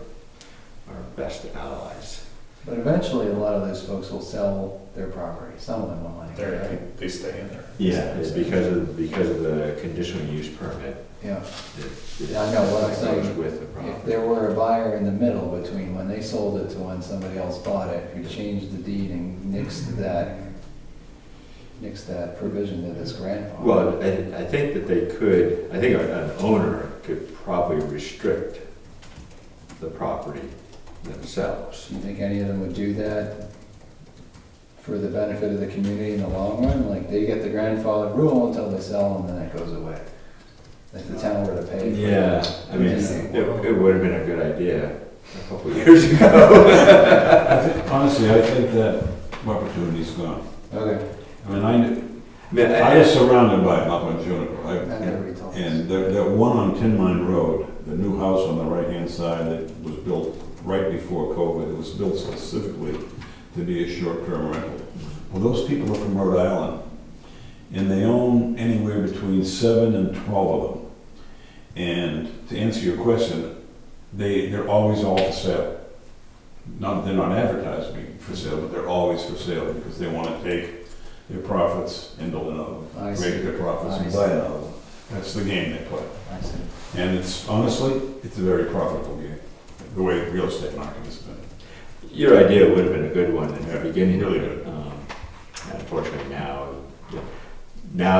best allies. But eventually, a lot of those folks will sell their property, some of them will like it, right? They stay in there. Yeah, it's because of the conditional use permit. Yeah. It Yeah, I know what I'm goes saying. with the If property. there were a buyer in the middle between when they sold it to when somebody else bought it, who changed the deed and nixed that provision to this grandfather. Well, I think that they could, I think an owner could probably restrict the property themselves. Do you think any of them would do that for the benefit of the community in the long run? Like, they get the grandfather rule until they sell and then it goes away. If the town were to pay for Yeah, that. I mean, Yeah. it would have been a good idea a couple of years ago. Honestly, I think that opportunity's gone. Okay. I mean, Man, I was surrounded by them up on Juniper. That never told us. And that one on Tin Mine Road, the new house on the right-hand side that was built right before COVID, it was built specifically to be a short-term rental. Well, those people are from Rhode Island, and they own anywhere between 7 and 12 of them. And to answer your question, they're always all for sale. They're not advertising for sale, but they're always for sale because they want to take their profits and build another one. I see. Make their profits I and see. buy another one. That's the game they play. I see. And it's, honestly, it's a very profitable game. the way the real estate market has been. Your idea would have been a good one in the Yeah, beginning. really of it. good. Unfortunately now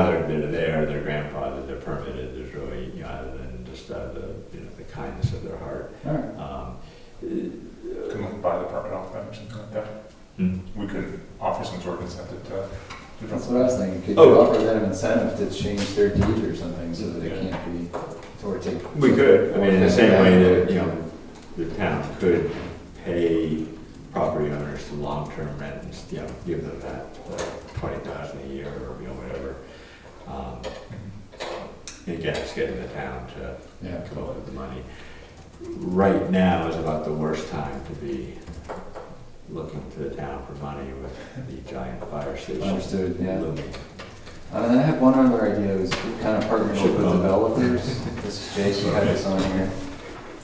they're there, they're grandfathered, they're permitted, there's really, other than just the kindness of their heart. All right. Can we buy the permit off them or something like that? Hmm? We could offer some sort of incentive to. That's what I was thinking. Could Oh. you offer them incentive to change their deed or something so that it can't be, or take? We could, I mean, in the same way that, Yeah. the town could pay property owners to long-term rent and, give them that $20,000 a year or, whatever. Again, it's getting the town to Yeah. come up with the money. Right now is about the worst time to be looking to the town for money with the giant fire station. Understood, yeah. looming. And then I have one other idea, is kind of partnering Should with come. developers. This is Jake, you had this on here.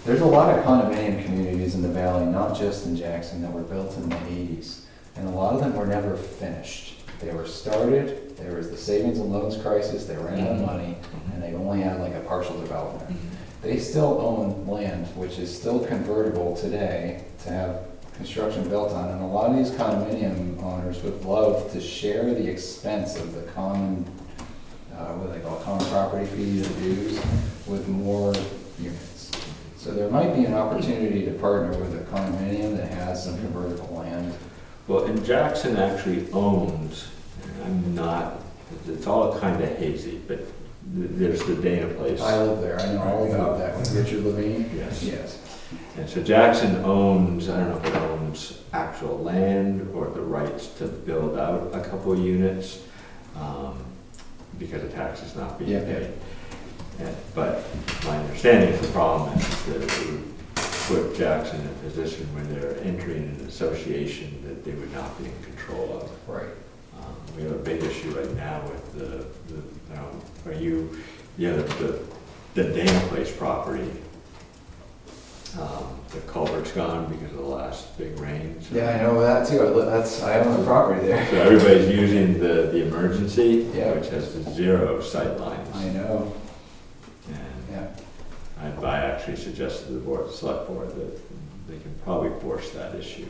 There's a lot of condominium communities in the valley, not just in Jackson, that were built in the 80s. And a lot of them were never finished. They were started, there was the savings and loans crisis, they ran out of money, and they only had like a partial development. They still own land, which is still convertible today to have construction built on. And a lot of these condominium owners would love to share the expense of the common, what they call common property fees or dues, with more units. So there might be an opportunity to partner with a condominium that has some convertible land. Well, and Jackson actually owns, and I'm not, it's all kind of hazy, but there's the Dana Place. I live there, I know all about that, with Richard Levine. Yes. Yes. And so Jackson owns, I don't know if it owns actual land or the rights to build out a couple of units, because the tax is not being Yeah. paid. But my understanding is the problem is that it would put Jackson in a position where they're entering an association that they would not be in control of. Right. We have a big issue right now with the Dana Place property. The culvert's gone because of the last big rain. So- Yeah, I know that too, I own the property there. So everybody's using the emergency, Yeah. which has the 0 sight lines. I know, And yeah. I actually suggested to the select board that they can probably force that issue.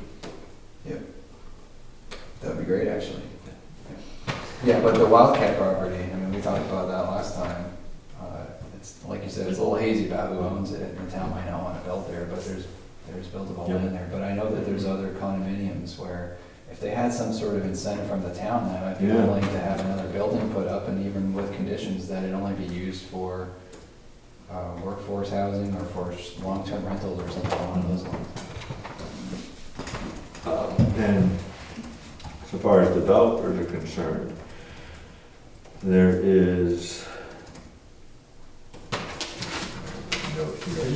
That'd be great, actually. Yeah, but the Wildcat property, I mean, we talked about that last time. It's, like you said, it's a little hazy about who owns it, and the town might not want to build there, but there's buildable Yep. land there. But I know that there's other condominiums where if they had some sort of incentive from the town, that might be Yeah. willing to have another building put up, and even with conditions that it only be used for workforce housing or for long-term rentals or something along those lines. And so far as developers are concerned, there is. Did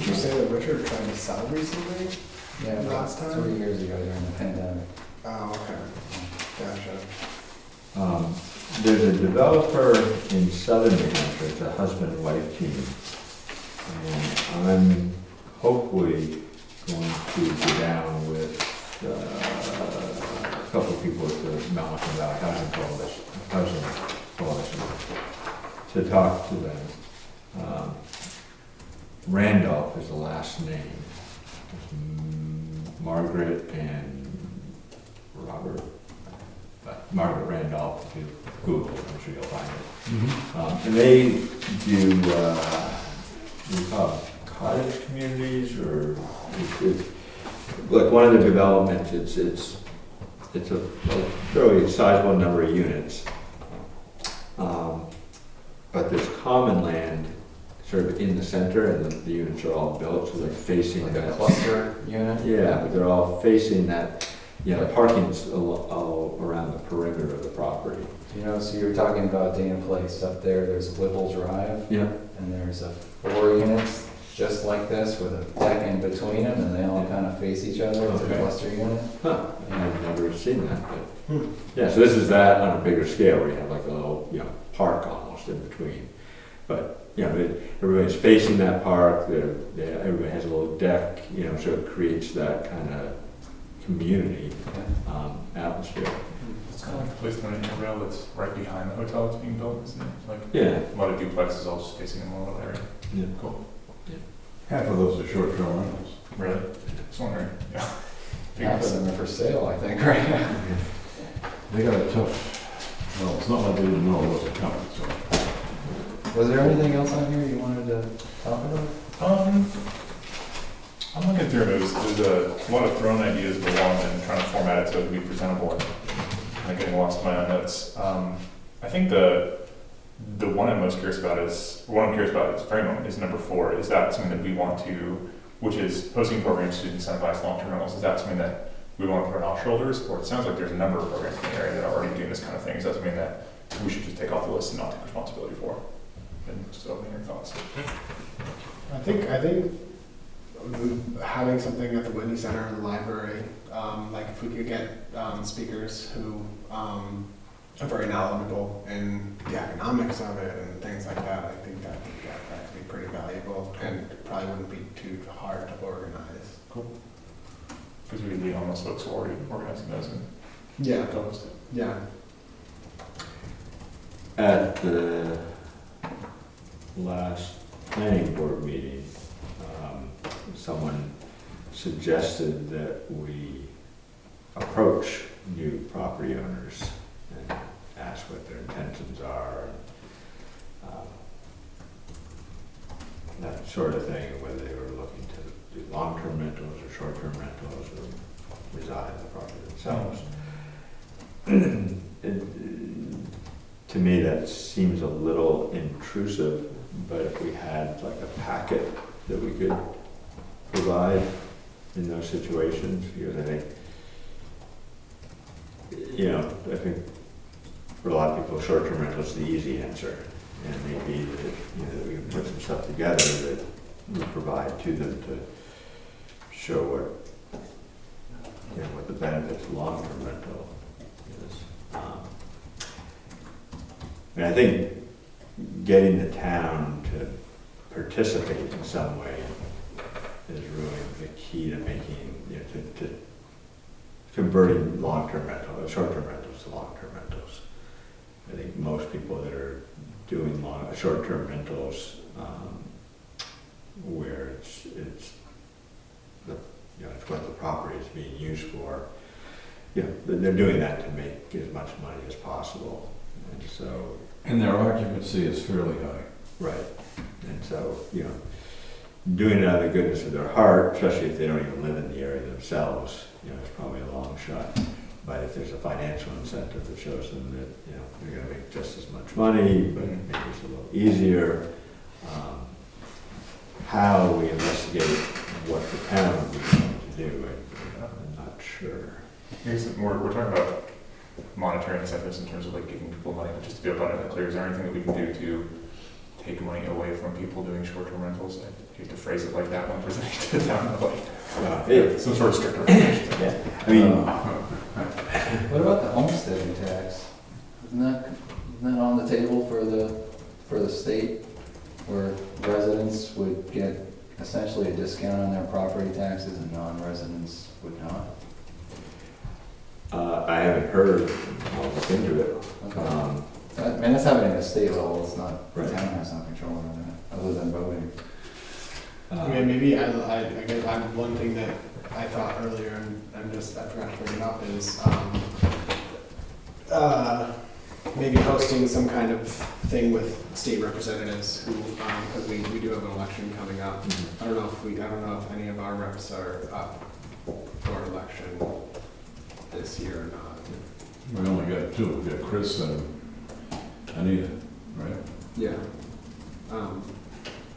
you say that Richard tried to sell recently? Yeah, Last time? 3 years ago during the pandemic. Oh, okay. Gotcha. There's a developer in southern New Hampshire, it's a husband and wife team. And I'm hopefully going to go down with a couple of people at the Mountain Valley Housing Coalition to talk to them. Randolph is the last name. Margaret and Robert. But Margaret Randolph, if you Google it, I'm sure you'll find it. And they do, we call it cottage communities, or it's like one of the developments, it's a fairly sizable number of units. But there's common land sort of in the center, and the units are all built, so they're facing Like a that. cluster unit? Yeah, but they're all facing that, parking's all around the perimeter of the property. You know, so you were talking about Dana Place up there, there's Whipple Drive, Yeah. and there's 4 units just like this with a deck in between them, and they all kind of face each other. It's a Okay. cluster unit. Huh, I've never seen that, but, yeah, so this is that on a bigger scale, where you have like a little, park almost in between. But, everybody's facing that park, everybody has a little deck, so it creates that kind of community, atmosphere. It's kind of like the place on the rail that's right behind the hotel that's being built, isn't it? Like Yeah. a lot of duplexes all just facing a little area. Yeah. Cool. Half of those are short-term rentals. Really? Just wondering, yeah. Half of them are for sale, I think, right now. They got a tough, well, it's not like they didn't know it wasn't coming, so. Was there anything else on here you wanted to talk about? I'm looking through it, there's a lot of thrown ideas go along and trying to format it so it can be presentable and kind of getting lost in my own notes. I think the one I'm most curious about is, what I'm curious about is very moment, is number 4. Is that something that we want to, which is hosting programs to incentivize long-term rentals, is that something that we want to put on our shoulders? Or it sounds like there's a number of programs in the area that are already doing this kind of thing. Is that something that we should just take off the list and not take responsibility for? And just opening your thoughts. I think having something at the Whitney Center and the library, like if we could get speakers who are very knowledgeable in the economics of it and things like that, I think that could be pretty valuable and probably wouldn't be too hard to organize. Cool. Because we lean on those folks who are already organizing those and Yeah, co-host it. yeah. At the last planning board meeting, someone suggested that we approach new property owners and ask what their intentions are, that sort of thing, whether they were looking to do long-term rentals or short-term rentals or reside in the property themselves. To me, that seems a little intrusive, but if we had like a packet that we could provide in those situations, because I think for a lot of people, short-term rental is the easy answer, and maybe that, we can put some stuff together that we provide to them to show what the benefits of long-term rental is. And I think getting the town to participate in some way is really the key to making, to converting long-term rental, short-term rentals to long-term rentals. I think most people that are doing short-term rentals, where it's what the property is being used for, they're doing that to make as much money as possible. And so, And their occupancy is fairly high. right. And so, doing it out of the goodness of their heart, especially if they don't even live in the area themselves, it's probably a long shot. But if there's a financial incentive that shows them that, they're gonna make just as much money, but maybe it's a little easier, how we investigate what the town would be going to do, I'm not sure. We're talking about monetary incentives in terms of like giving people money, but just to be abundantly clear, is there anything that we can do to take money away from people doing short-term rentals? I hate to phrase it like that when presenting to the town, but like some sort of stricter regulations. Yeah, I mean, What about the homesteading tax? Isn't that on the table for the state, where residents would get essentially a discount on their property taxes and non-residents would not? I haven't heard, I'll look into it. Okay. That's happening at a state level, it's not, the Right. town has no control over that, other than voting. Maybe I guess one thing that I thought earlier, and I forgot to bring it up, is maybe hosting some kind of thing with state representatives who, because we do have an election coming up. I don't know if any of our reps are up for election this year or not. We only got 2, we got Chris and Anita, right? Yeah.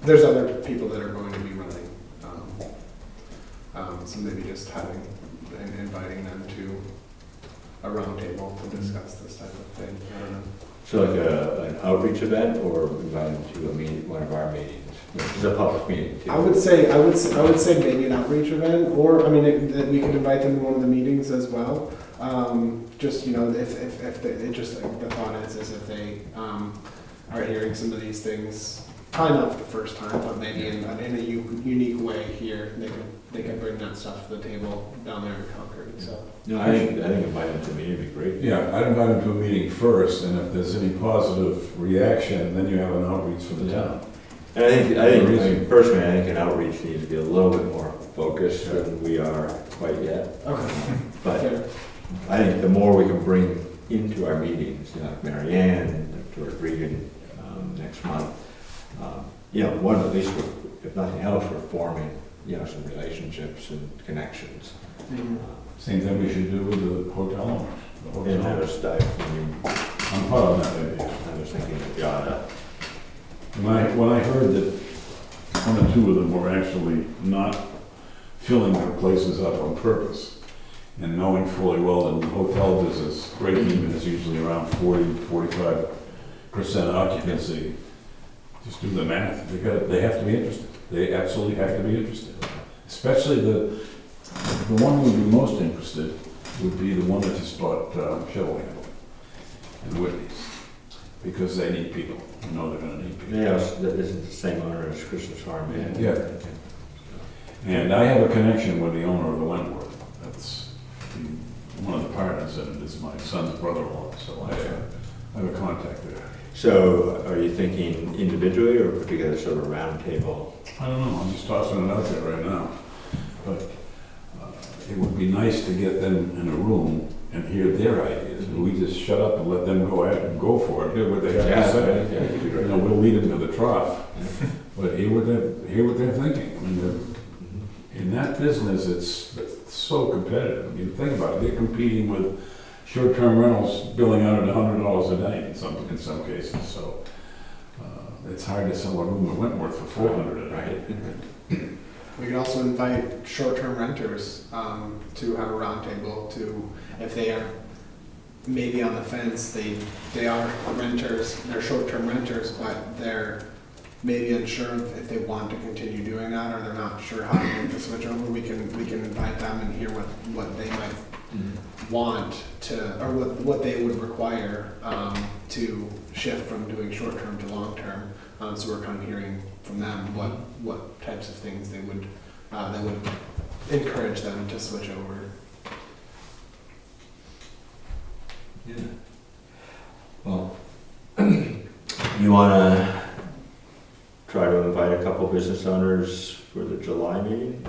There's other people that are going to be running. So maybe just inviting them to a roundtable to discuss this type of thing. I don't know. So like an outreach event, or invite them to a meeting, one of our meetings, which is a public meeting too? I would say maybe an outreach event, or we could invite them to one of the meetings as well. Just if the thought is if they are hearing some of these things, probably not for the first time, but maybe in a unique way here, they can bring that stuff to the table down there in Concord. So No, I think inviting them to a meeting would be great. Yeah, I'd invite them to a meeting first, and if there's any positive reaction, then you have an outreach for the town. And I think personally, I think an outreach needs to be a little bit more focused than we are quite yet. Okay. But Fair. I think the more we can bring into our meetings, you know, like Mary Ann and George Regan next month, you know, one, at least, if nothing else, we're forming, you know, some relationships and connections. Mhm. Same thing we should do with the hotel owners. The And I hotel. was, I mean, I'm part of that idea. I was thinking that we ought to, When I heard that one or two of them were actually not filling their places up on purpose, and knowing fully well that in the hotel business, break even is usually around 40-45% occupancy, just do the math, they have to be interested. They absolutely have to be interested. Especially the one who would be most interested would be the one that just bought Shovelhead and Whitney's, because they need people. You know they're gonna need people. you know, that isn't the same owner as Christmas Farm Inn. Yeah. And I have a connection with the owner of the Wentworth. That's one of the partners in it is my son's brother-in-law, so I have a contact there. So are you thinking individually or put together sort of a round table? I don't know, I'm just tossing it out there right now. But it would be nice to get them in a room and hear their ideas. We just shut up and let them go ahead and go for it, hear what they have to say. Yeah, you'd be You great. know, we'll lead them to the trough, but hear what they're thinking. I mean, in that business, it's so competitive. I mean, think about it, they're competing with short-term rentals billing out at $100 a day in some cases, so it's hard to sell a room at Wentworth for $400 a day. Right. We could also invite short-term renters to have a roundtable to, if they are maybe on the fence, they are renters, they're short-term renters, but they're maybe unsure if they want to continue doing that, or they're not sure how to make the switch over. We can invite them and hear what they might want to, or what they would require to shift from doing short-term to long-term. So we're kind of hearing from them what types of things they would that would encourage them to switch over. Yeah. Well, you wanna try to invite a couple business owners for the July meeting?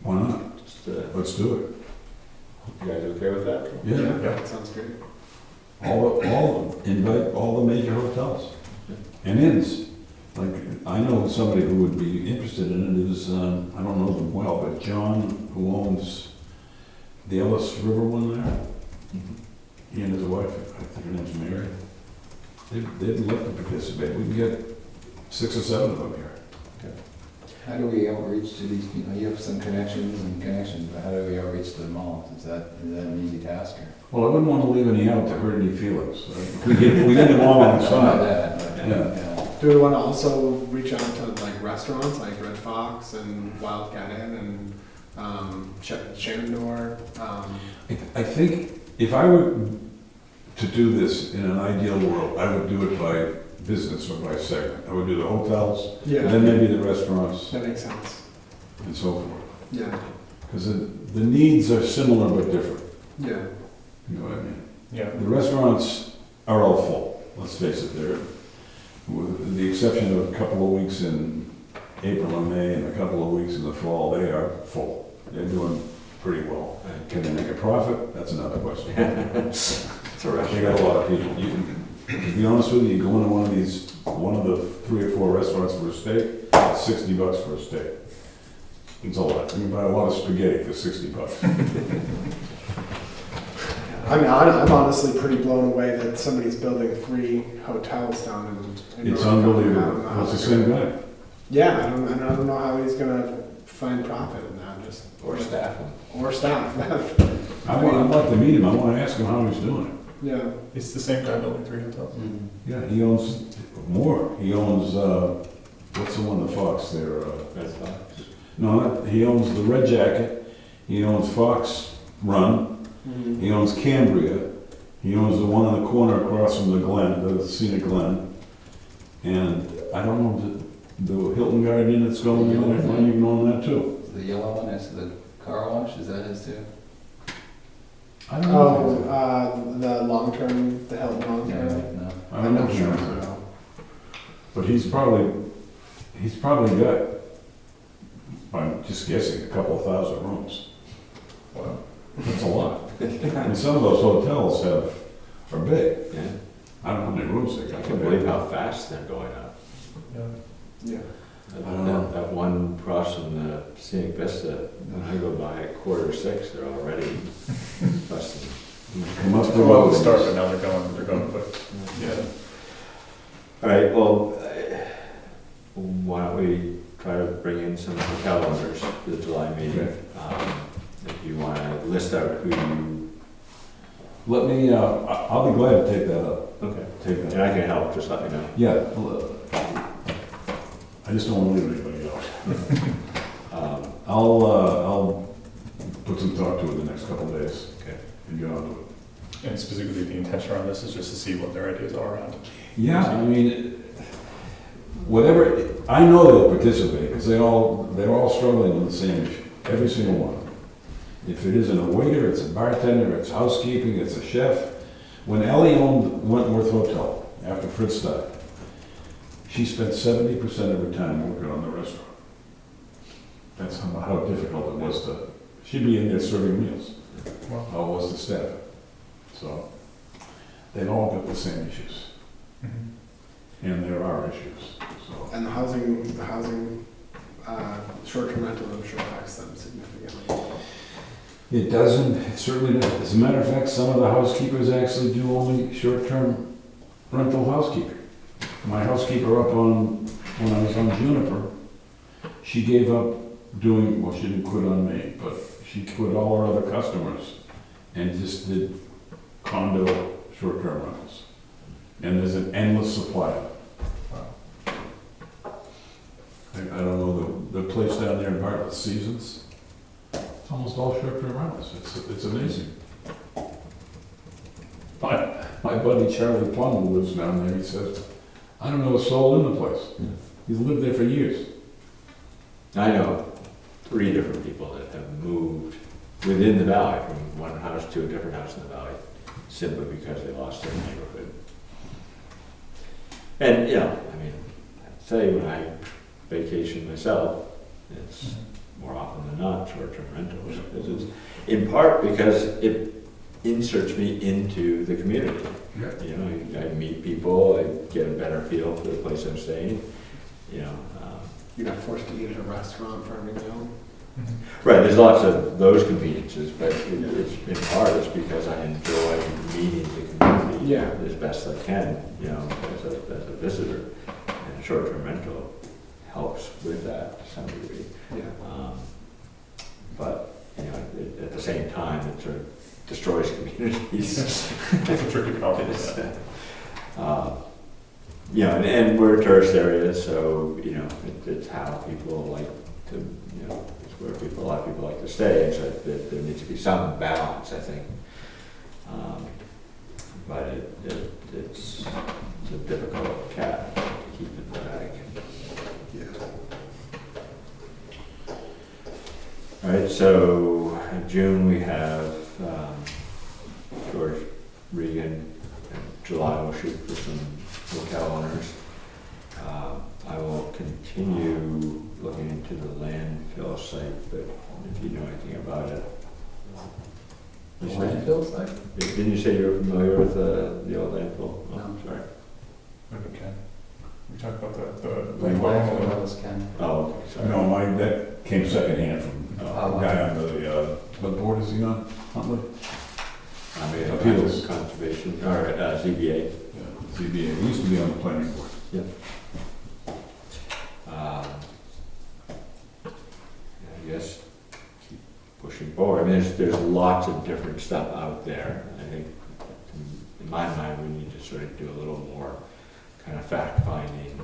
Why not? Just, Let's do it. you guys okay with that? Yeah, That sounds great. invite all the major hotels and inns. Like, I know somebody who would be interested in it is, I don't know them well, but John, who owns the Ellis River one there, he and his wife, I think her name's Mary, they'd love to participate. We can get 6 or 7 of them here. How do we outreach to these people? You have some connections, but how do we outreach to them all? Is that an easy task? Or? Well, I wouldn't want to leave any out to hurt any feelings. We get them all on the I know side. that, but, Yeah. Do we want to also reach out to like restaurants like Red Fox and Wildcat Inn and Shenandoah? I think if I were to do this in an ideal world, I would do it by business or by segment. I would do the hotels, Yeah, and then maybe the restaurants, that makes sense. and so forth. Yeah, Because the needs are similar but different. yeah. You know what I mean? Yeah. The restaurants are all full, let's face it. They're, with the exception of a couple of weeks in April and May and a couple of weeks in the fall, they are full. They're doing pretty well. Can they make a profit? That's another question. It's a rush. They got a lot of people. To be honest with you, you go into one of the 3 or 4 restaurants for a steak, it's $60 for a steak. It's a lot. You can buy a lot of spaghetti for $60. I mean, I'm honestly pretty blown away that somebody's building 3 hotels down in It's North Carolina. I don't unbelievable. know how It's the they're same gonna- guy. Yeah, I don't know how he's gonna find profit in that, just Or staff. or staff. I'd like to meet him. I want to ask him how he's doing it. Yeah. It's the same guy building 3 hotels. Yeah, he owns more. He owns, what's the one, the Fox there? That's fine. No, he owns the Red Jacket. He owns Fox Run. Mhm. He owns Cambria. He owns the one on the corner across from the Glen, the Scenic Glen. And I don't know, the Hilton Garden that's going in there, I might even own that too. The yellow one is the car wash, is that his too? I don't know. The long-term, the Hilton long-term. No. I don't know. I'm not sure. But he's probably he's probably got, I'm just guessing, a couple of thousand rooms. Wow. That's a lot. And some of those hotels are big. Yeah, I don't know how many rooms they I got. can't believe how fast they're going up. Yeah. I don't know. That one across from the Scenic Vista, when I go by at 5:45, they're already busting. Come up the Well, road. to start, but now they're going quick. Yeah. All right, well, why don't we try to bring in some hotel owners for the July meeting? Okay. If you want to list out who you, Let me, I'll be glad to take that up. okay, Take and that. I can help, just let me know. Yeah. I just don't want to leave anybody out. I'll put some thought to it the next couple of days. Okay. And get on to it. And specifically, the intention around this is just to see what their ideas are around. Yeah, I mean, whatever, I know they'll participate, because they're all struggling with the same issue, every single one. If it isn't a waiter, it's a bartender, it's housekeeping, it's a chef. When Ellie owned Wentworth Hotel, after Fritz died, she spent 70% of her time working on the restaurant. That's how difficult it was to, she'd be in there serving meals. Wow. How was the staff? So, they've all got the same issues, and there are issues, so. And the housing, short-term rental, I'm sure affects them significantly. It doesn't, it certainly doesn't. As a matter of fact, some of the housekeepers actually do only short-term rental housekeeping. My housekeeper up on, when I was on Juniper, she gave up doing, well, she didn't quit on me, but she quit all her other customers and just did condo short-term rentals. And there's an endless supply of it. I don't know, the place down there in Bartlett, Seasons, it's almost all short-term rentals. It's amazing. My buddy Charlie Plum, who lives down there, he says, I don't know a soul in the place. He's lived there for years. I know 3 different people that have moved within the valley, from one house to a different house in the valley, simply because they lost their neighborhood. And, you know, I mean, I'd say when I vacation myself, it's more often than not short-term rentals. It's in part because it inserts me into the community. Yeah. You know, I meet people, I get a better feel for the place I'm staying, you know. You're not forced to eat at a restaurant for every meal. Right, there's lots of those conveniences, but it's in part it's because I enjoy meeting the community Yeah. as best I can, you know, as a visitor. And a short-term rental helps with that to some degree. Yeah. But, you know, at the same time, it sort of destroys communities. It's a tricky balance. You know, and we're a tourist area, so, you know, it's how people like to, you know, it's where a lot of people like to stay, and so there needs to be some balance, I think. But it's a difficult cat to keep in the bag. Yeah. All right, so in June we have George Regan, and July we'll shoot for some hotel owners. I will continue looking into the landfill site, but if you know anything about it. You said- Landfill site? Didn't you say you were familiar with the old landfill? Oh, No. sorry. Maybe Ken. We talked about the. Landfill was Ken. Oh, okay, sorry. No, that came secondhand from Oh, a guy on the, what board is he on? Huntley? I mean, Appeals. Conservation, or ZBA. Yeah, ZBA. He used to be on the planning board. I guess keep pushing forward. I mean, there's lots of different stuff out there. I think, in my mind, we need to sort of do a little more kind of fact finding.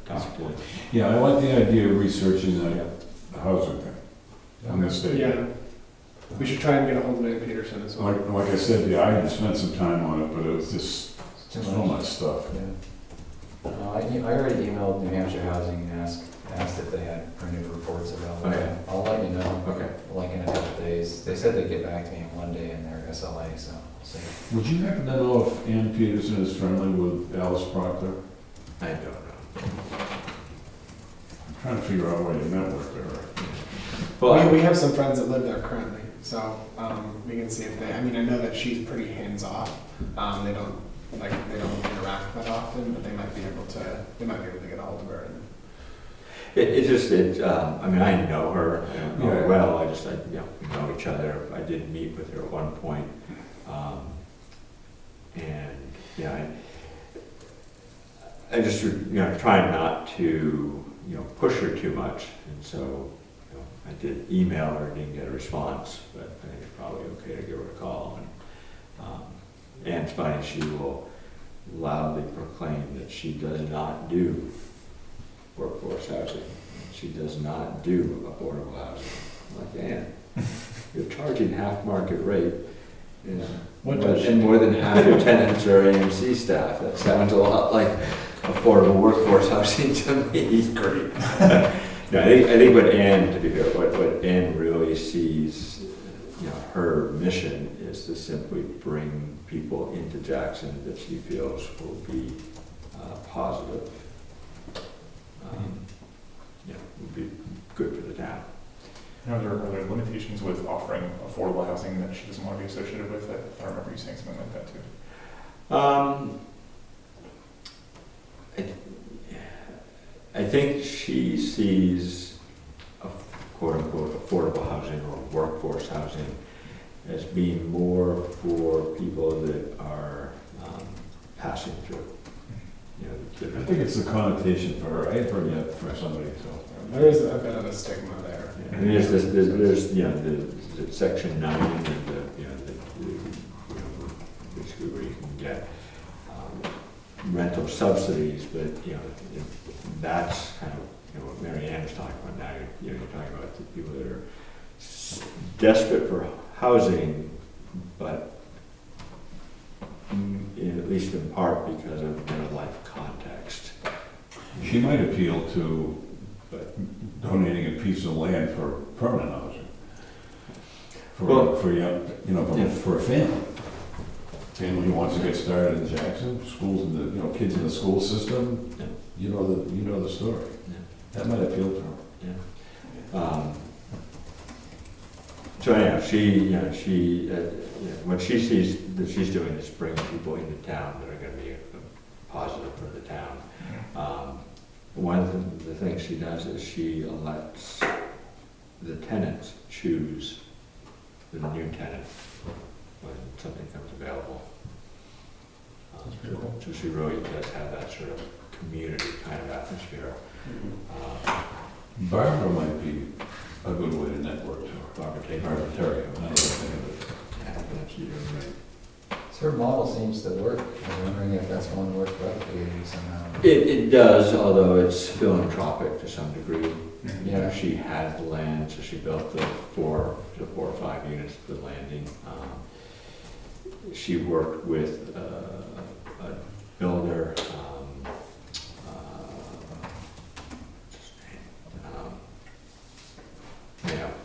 Talk to. Yeah, I like the idea of researching Yeah. the housing thing. I'm gonna stay. Yeah. We should try and get a hold of Ann Peterson as well. Like I said, yeah, I spent some time on it, but it was just Too so much stuff. Yeah. I already emailed New Hampshire Housing and asked if they had printed reports available. Okay. I'll let you know, Okay. like in a couple of days. They said they'd get back to me on Monday in their SLA, so we'll see. Would you happen to know if Ann Peterson is friendly with Alice Proctor? I don't know. figure out a way to network there. Well, We have some friends that live there currently, so we can see if they. I mean, I know that she's pretty hands off. They don't interact that often, but they might be able to. They might be able to get a hold of her. I mean, I know her, I don't know her Yeah. well, we know each other. I did meet with her at one point. And, yeah, I just, try not to, push her too much. And so, I did email her, didn't get a response, but I think it's probably okay to give her a call. And Ann's funny, she will loudly proclaim that she does not do workforce housing. She does not do affordable housing. I'm like, Ann, you're charging half market rate. And more than half your tenants are AMC staff. That sounds a lot like affordable workforce housing to me. Great. No, I think what Ann, to be fair, what Ann really sees, her mission is to simply bring people into Jackson that she feels will be positive. Would be good for the town. Are there limitations with offering affordable housing that she doesn't want to be associated with? I remember you saying something like that too. I think she sees quote unquote affordable housing or workforce housing as being more for people that are passing through. I think it's the connotation for her. I had heard that for somebody, so. There is a bit of a stigma there. And there's the section 9 and basically where you can get rental subsidies, but that's kind of what Mary Ann was talking about now. You're talking about the people that are desperate for housing, but at least in part because of their life context. She might appeal to donating a piece of land for permanent housing. For a family. Family who wants to get started in Jackson, schools in the, kids in the school system, Yeah. you know the story. Yeah. That might appeal to her. Yeah. So anyhow, what she sees that she's doing is bringing people into town that are going to be positive for the town. One of the things she does is she lets the tenants choose the new tenant when something comes available. That's pretty cool. So she really does have that sort of community kind of atmosphere. Barbara might be a good way to network to her. Barbara Tate. Barbara Terry, now that I think of it. Yeah, that's you're right. So her model seems to work. I'm wondering if that's one worth replicating somehow. It does, although it's philanthropic to some degree. Yeah. She had the land, so she built the four or five units at the landing. She worked with a builder.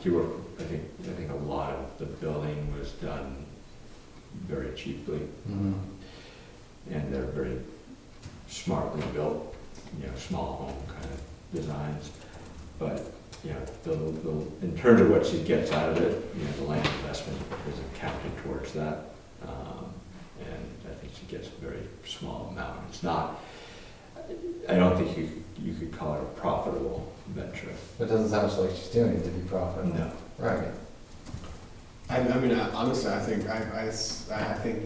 She worked. I think a lot of the building was done very cheaply, Mhm. and they're very smartly built, small home kind of designs. But, in terms of what she gets out of it, the land investment isn't counted towards that. And I think she gets a very small amount. It's not, I don't think you could call it a profitable venture. It doesn't sound like she's doing it to be profitable. No. Right. I mean, honestly, I think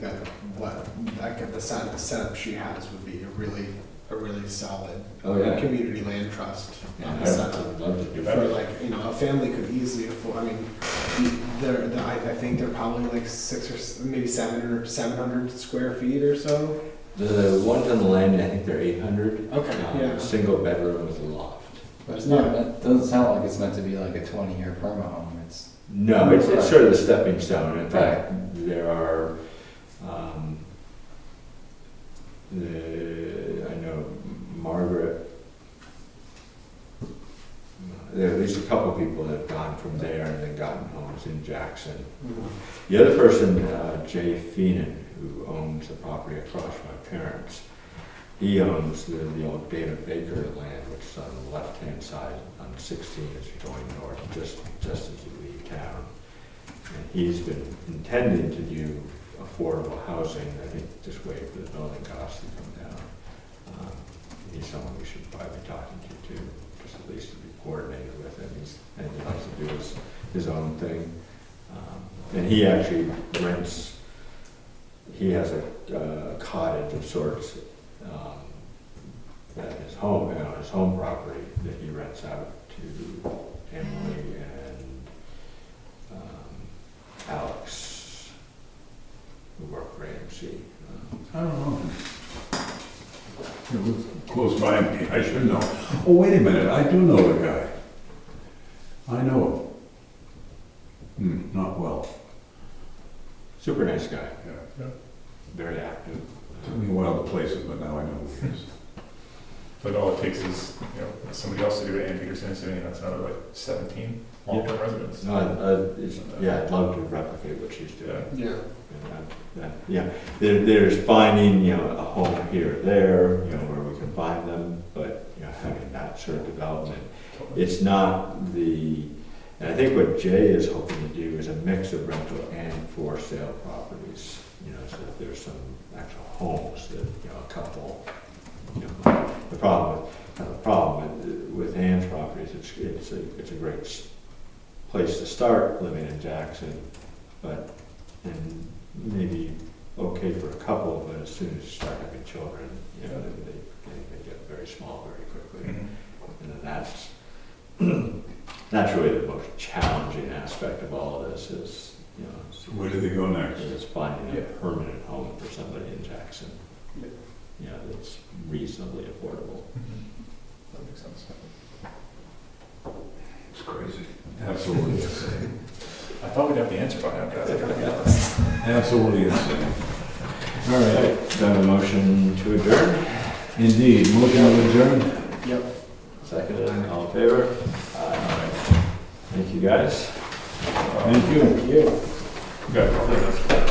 that the setup she has would be a really solid Oh, yeah. community land trust Yeah, setup. I'd love to do For that. a family could easily afford. I mean, I think they're probably like 600 or maybe 700 square feet or so. The ones on the land, I think they're 800. Okay, yeah. Single bedroom with a loft. But it's not, it doesn't sound like it's meant to be like a 20-year perma home. It's, No, it's sort of the stepping stone. In fact, Right. there are, I know Margaret, there are at least a couple people that have gone from there and then gotten homes in Jackson. The other person, Jay Feenan, who owns the property across from my parents, he owns the old David Baker land, which is on the left-hand side on 16 as you're going north, just as you leave town. And he's been intending to do affordable housing, I think just wait for the building costs to come down. He's someone we should probably be talking to too, just at least to be coordinated with him. And he likes to do his own thing. And he actually rents, he has a cottage of sorts at his home, his home property that he rents out to Emily and Alex, who work for AMC. I don't know. It was close by me, I should know. Oh, wait a minute, I do know the guy. I know him. Not well. Super nice guy, Yeah. very active. Took me a while to place it, but now I know who he is. But all it takes is, somebody else to do it, Ann Peterson is doing it, that's another like 17 long-term residents. No, yeah, I'd love to replicate what she's doing. Yeah. Yeah, there's finding, a home here or there, where we can find them, but, having that sort of development. It's not and I think what Jay is hoping to do is a mix of rental and for sale properties, so that there's some actual homes that, a couple, the problem with Ann's properties, it's a great place to start living in Jackson, and maybe okay for a couple, but as soon as you start having children, they get very small very quickly. Mhm. And then that's really the most challenging aspect of all of this is, Where do they go next? is finding a permanent home for somebody in Jackson. That's reasonably affordable. That makes sense. It's crazy. Absolutely insane. I thought we'd have the answer by now, guys. Absolutely insane. All right, do I have a motion to adjourn? Indeed, motion to adjourn? Yep. Seconded, all in favor? Aye. Thank you, guys. Thank you. Thank you. Okay.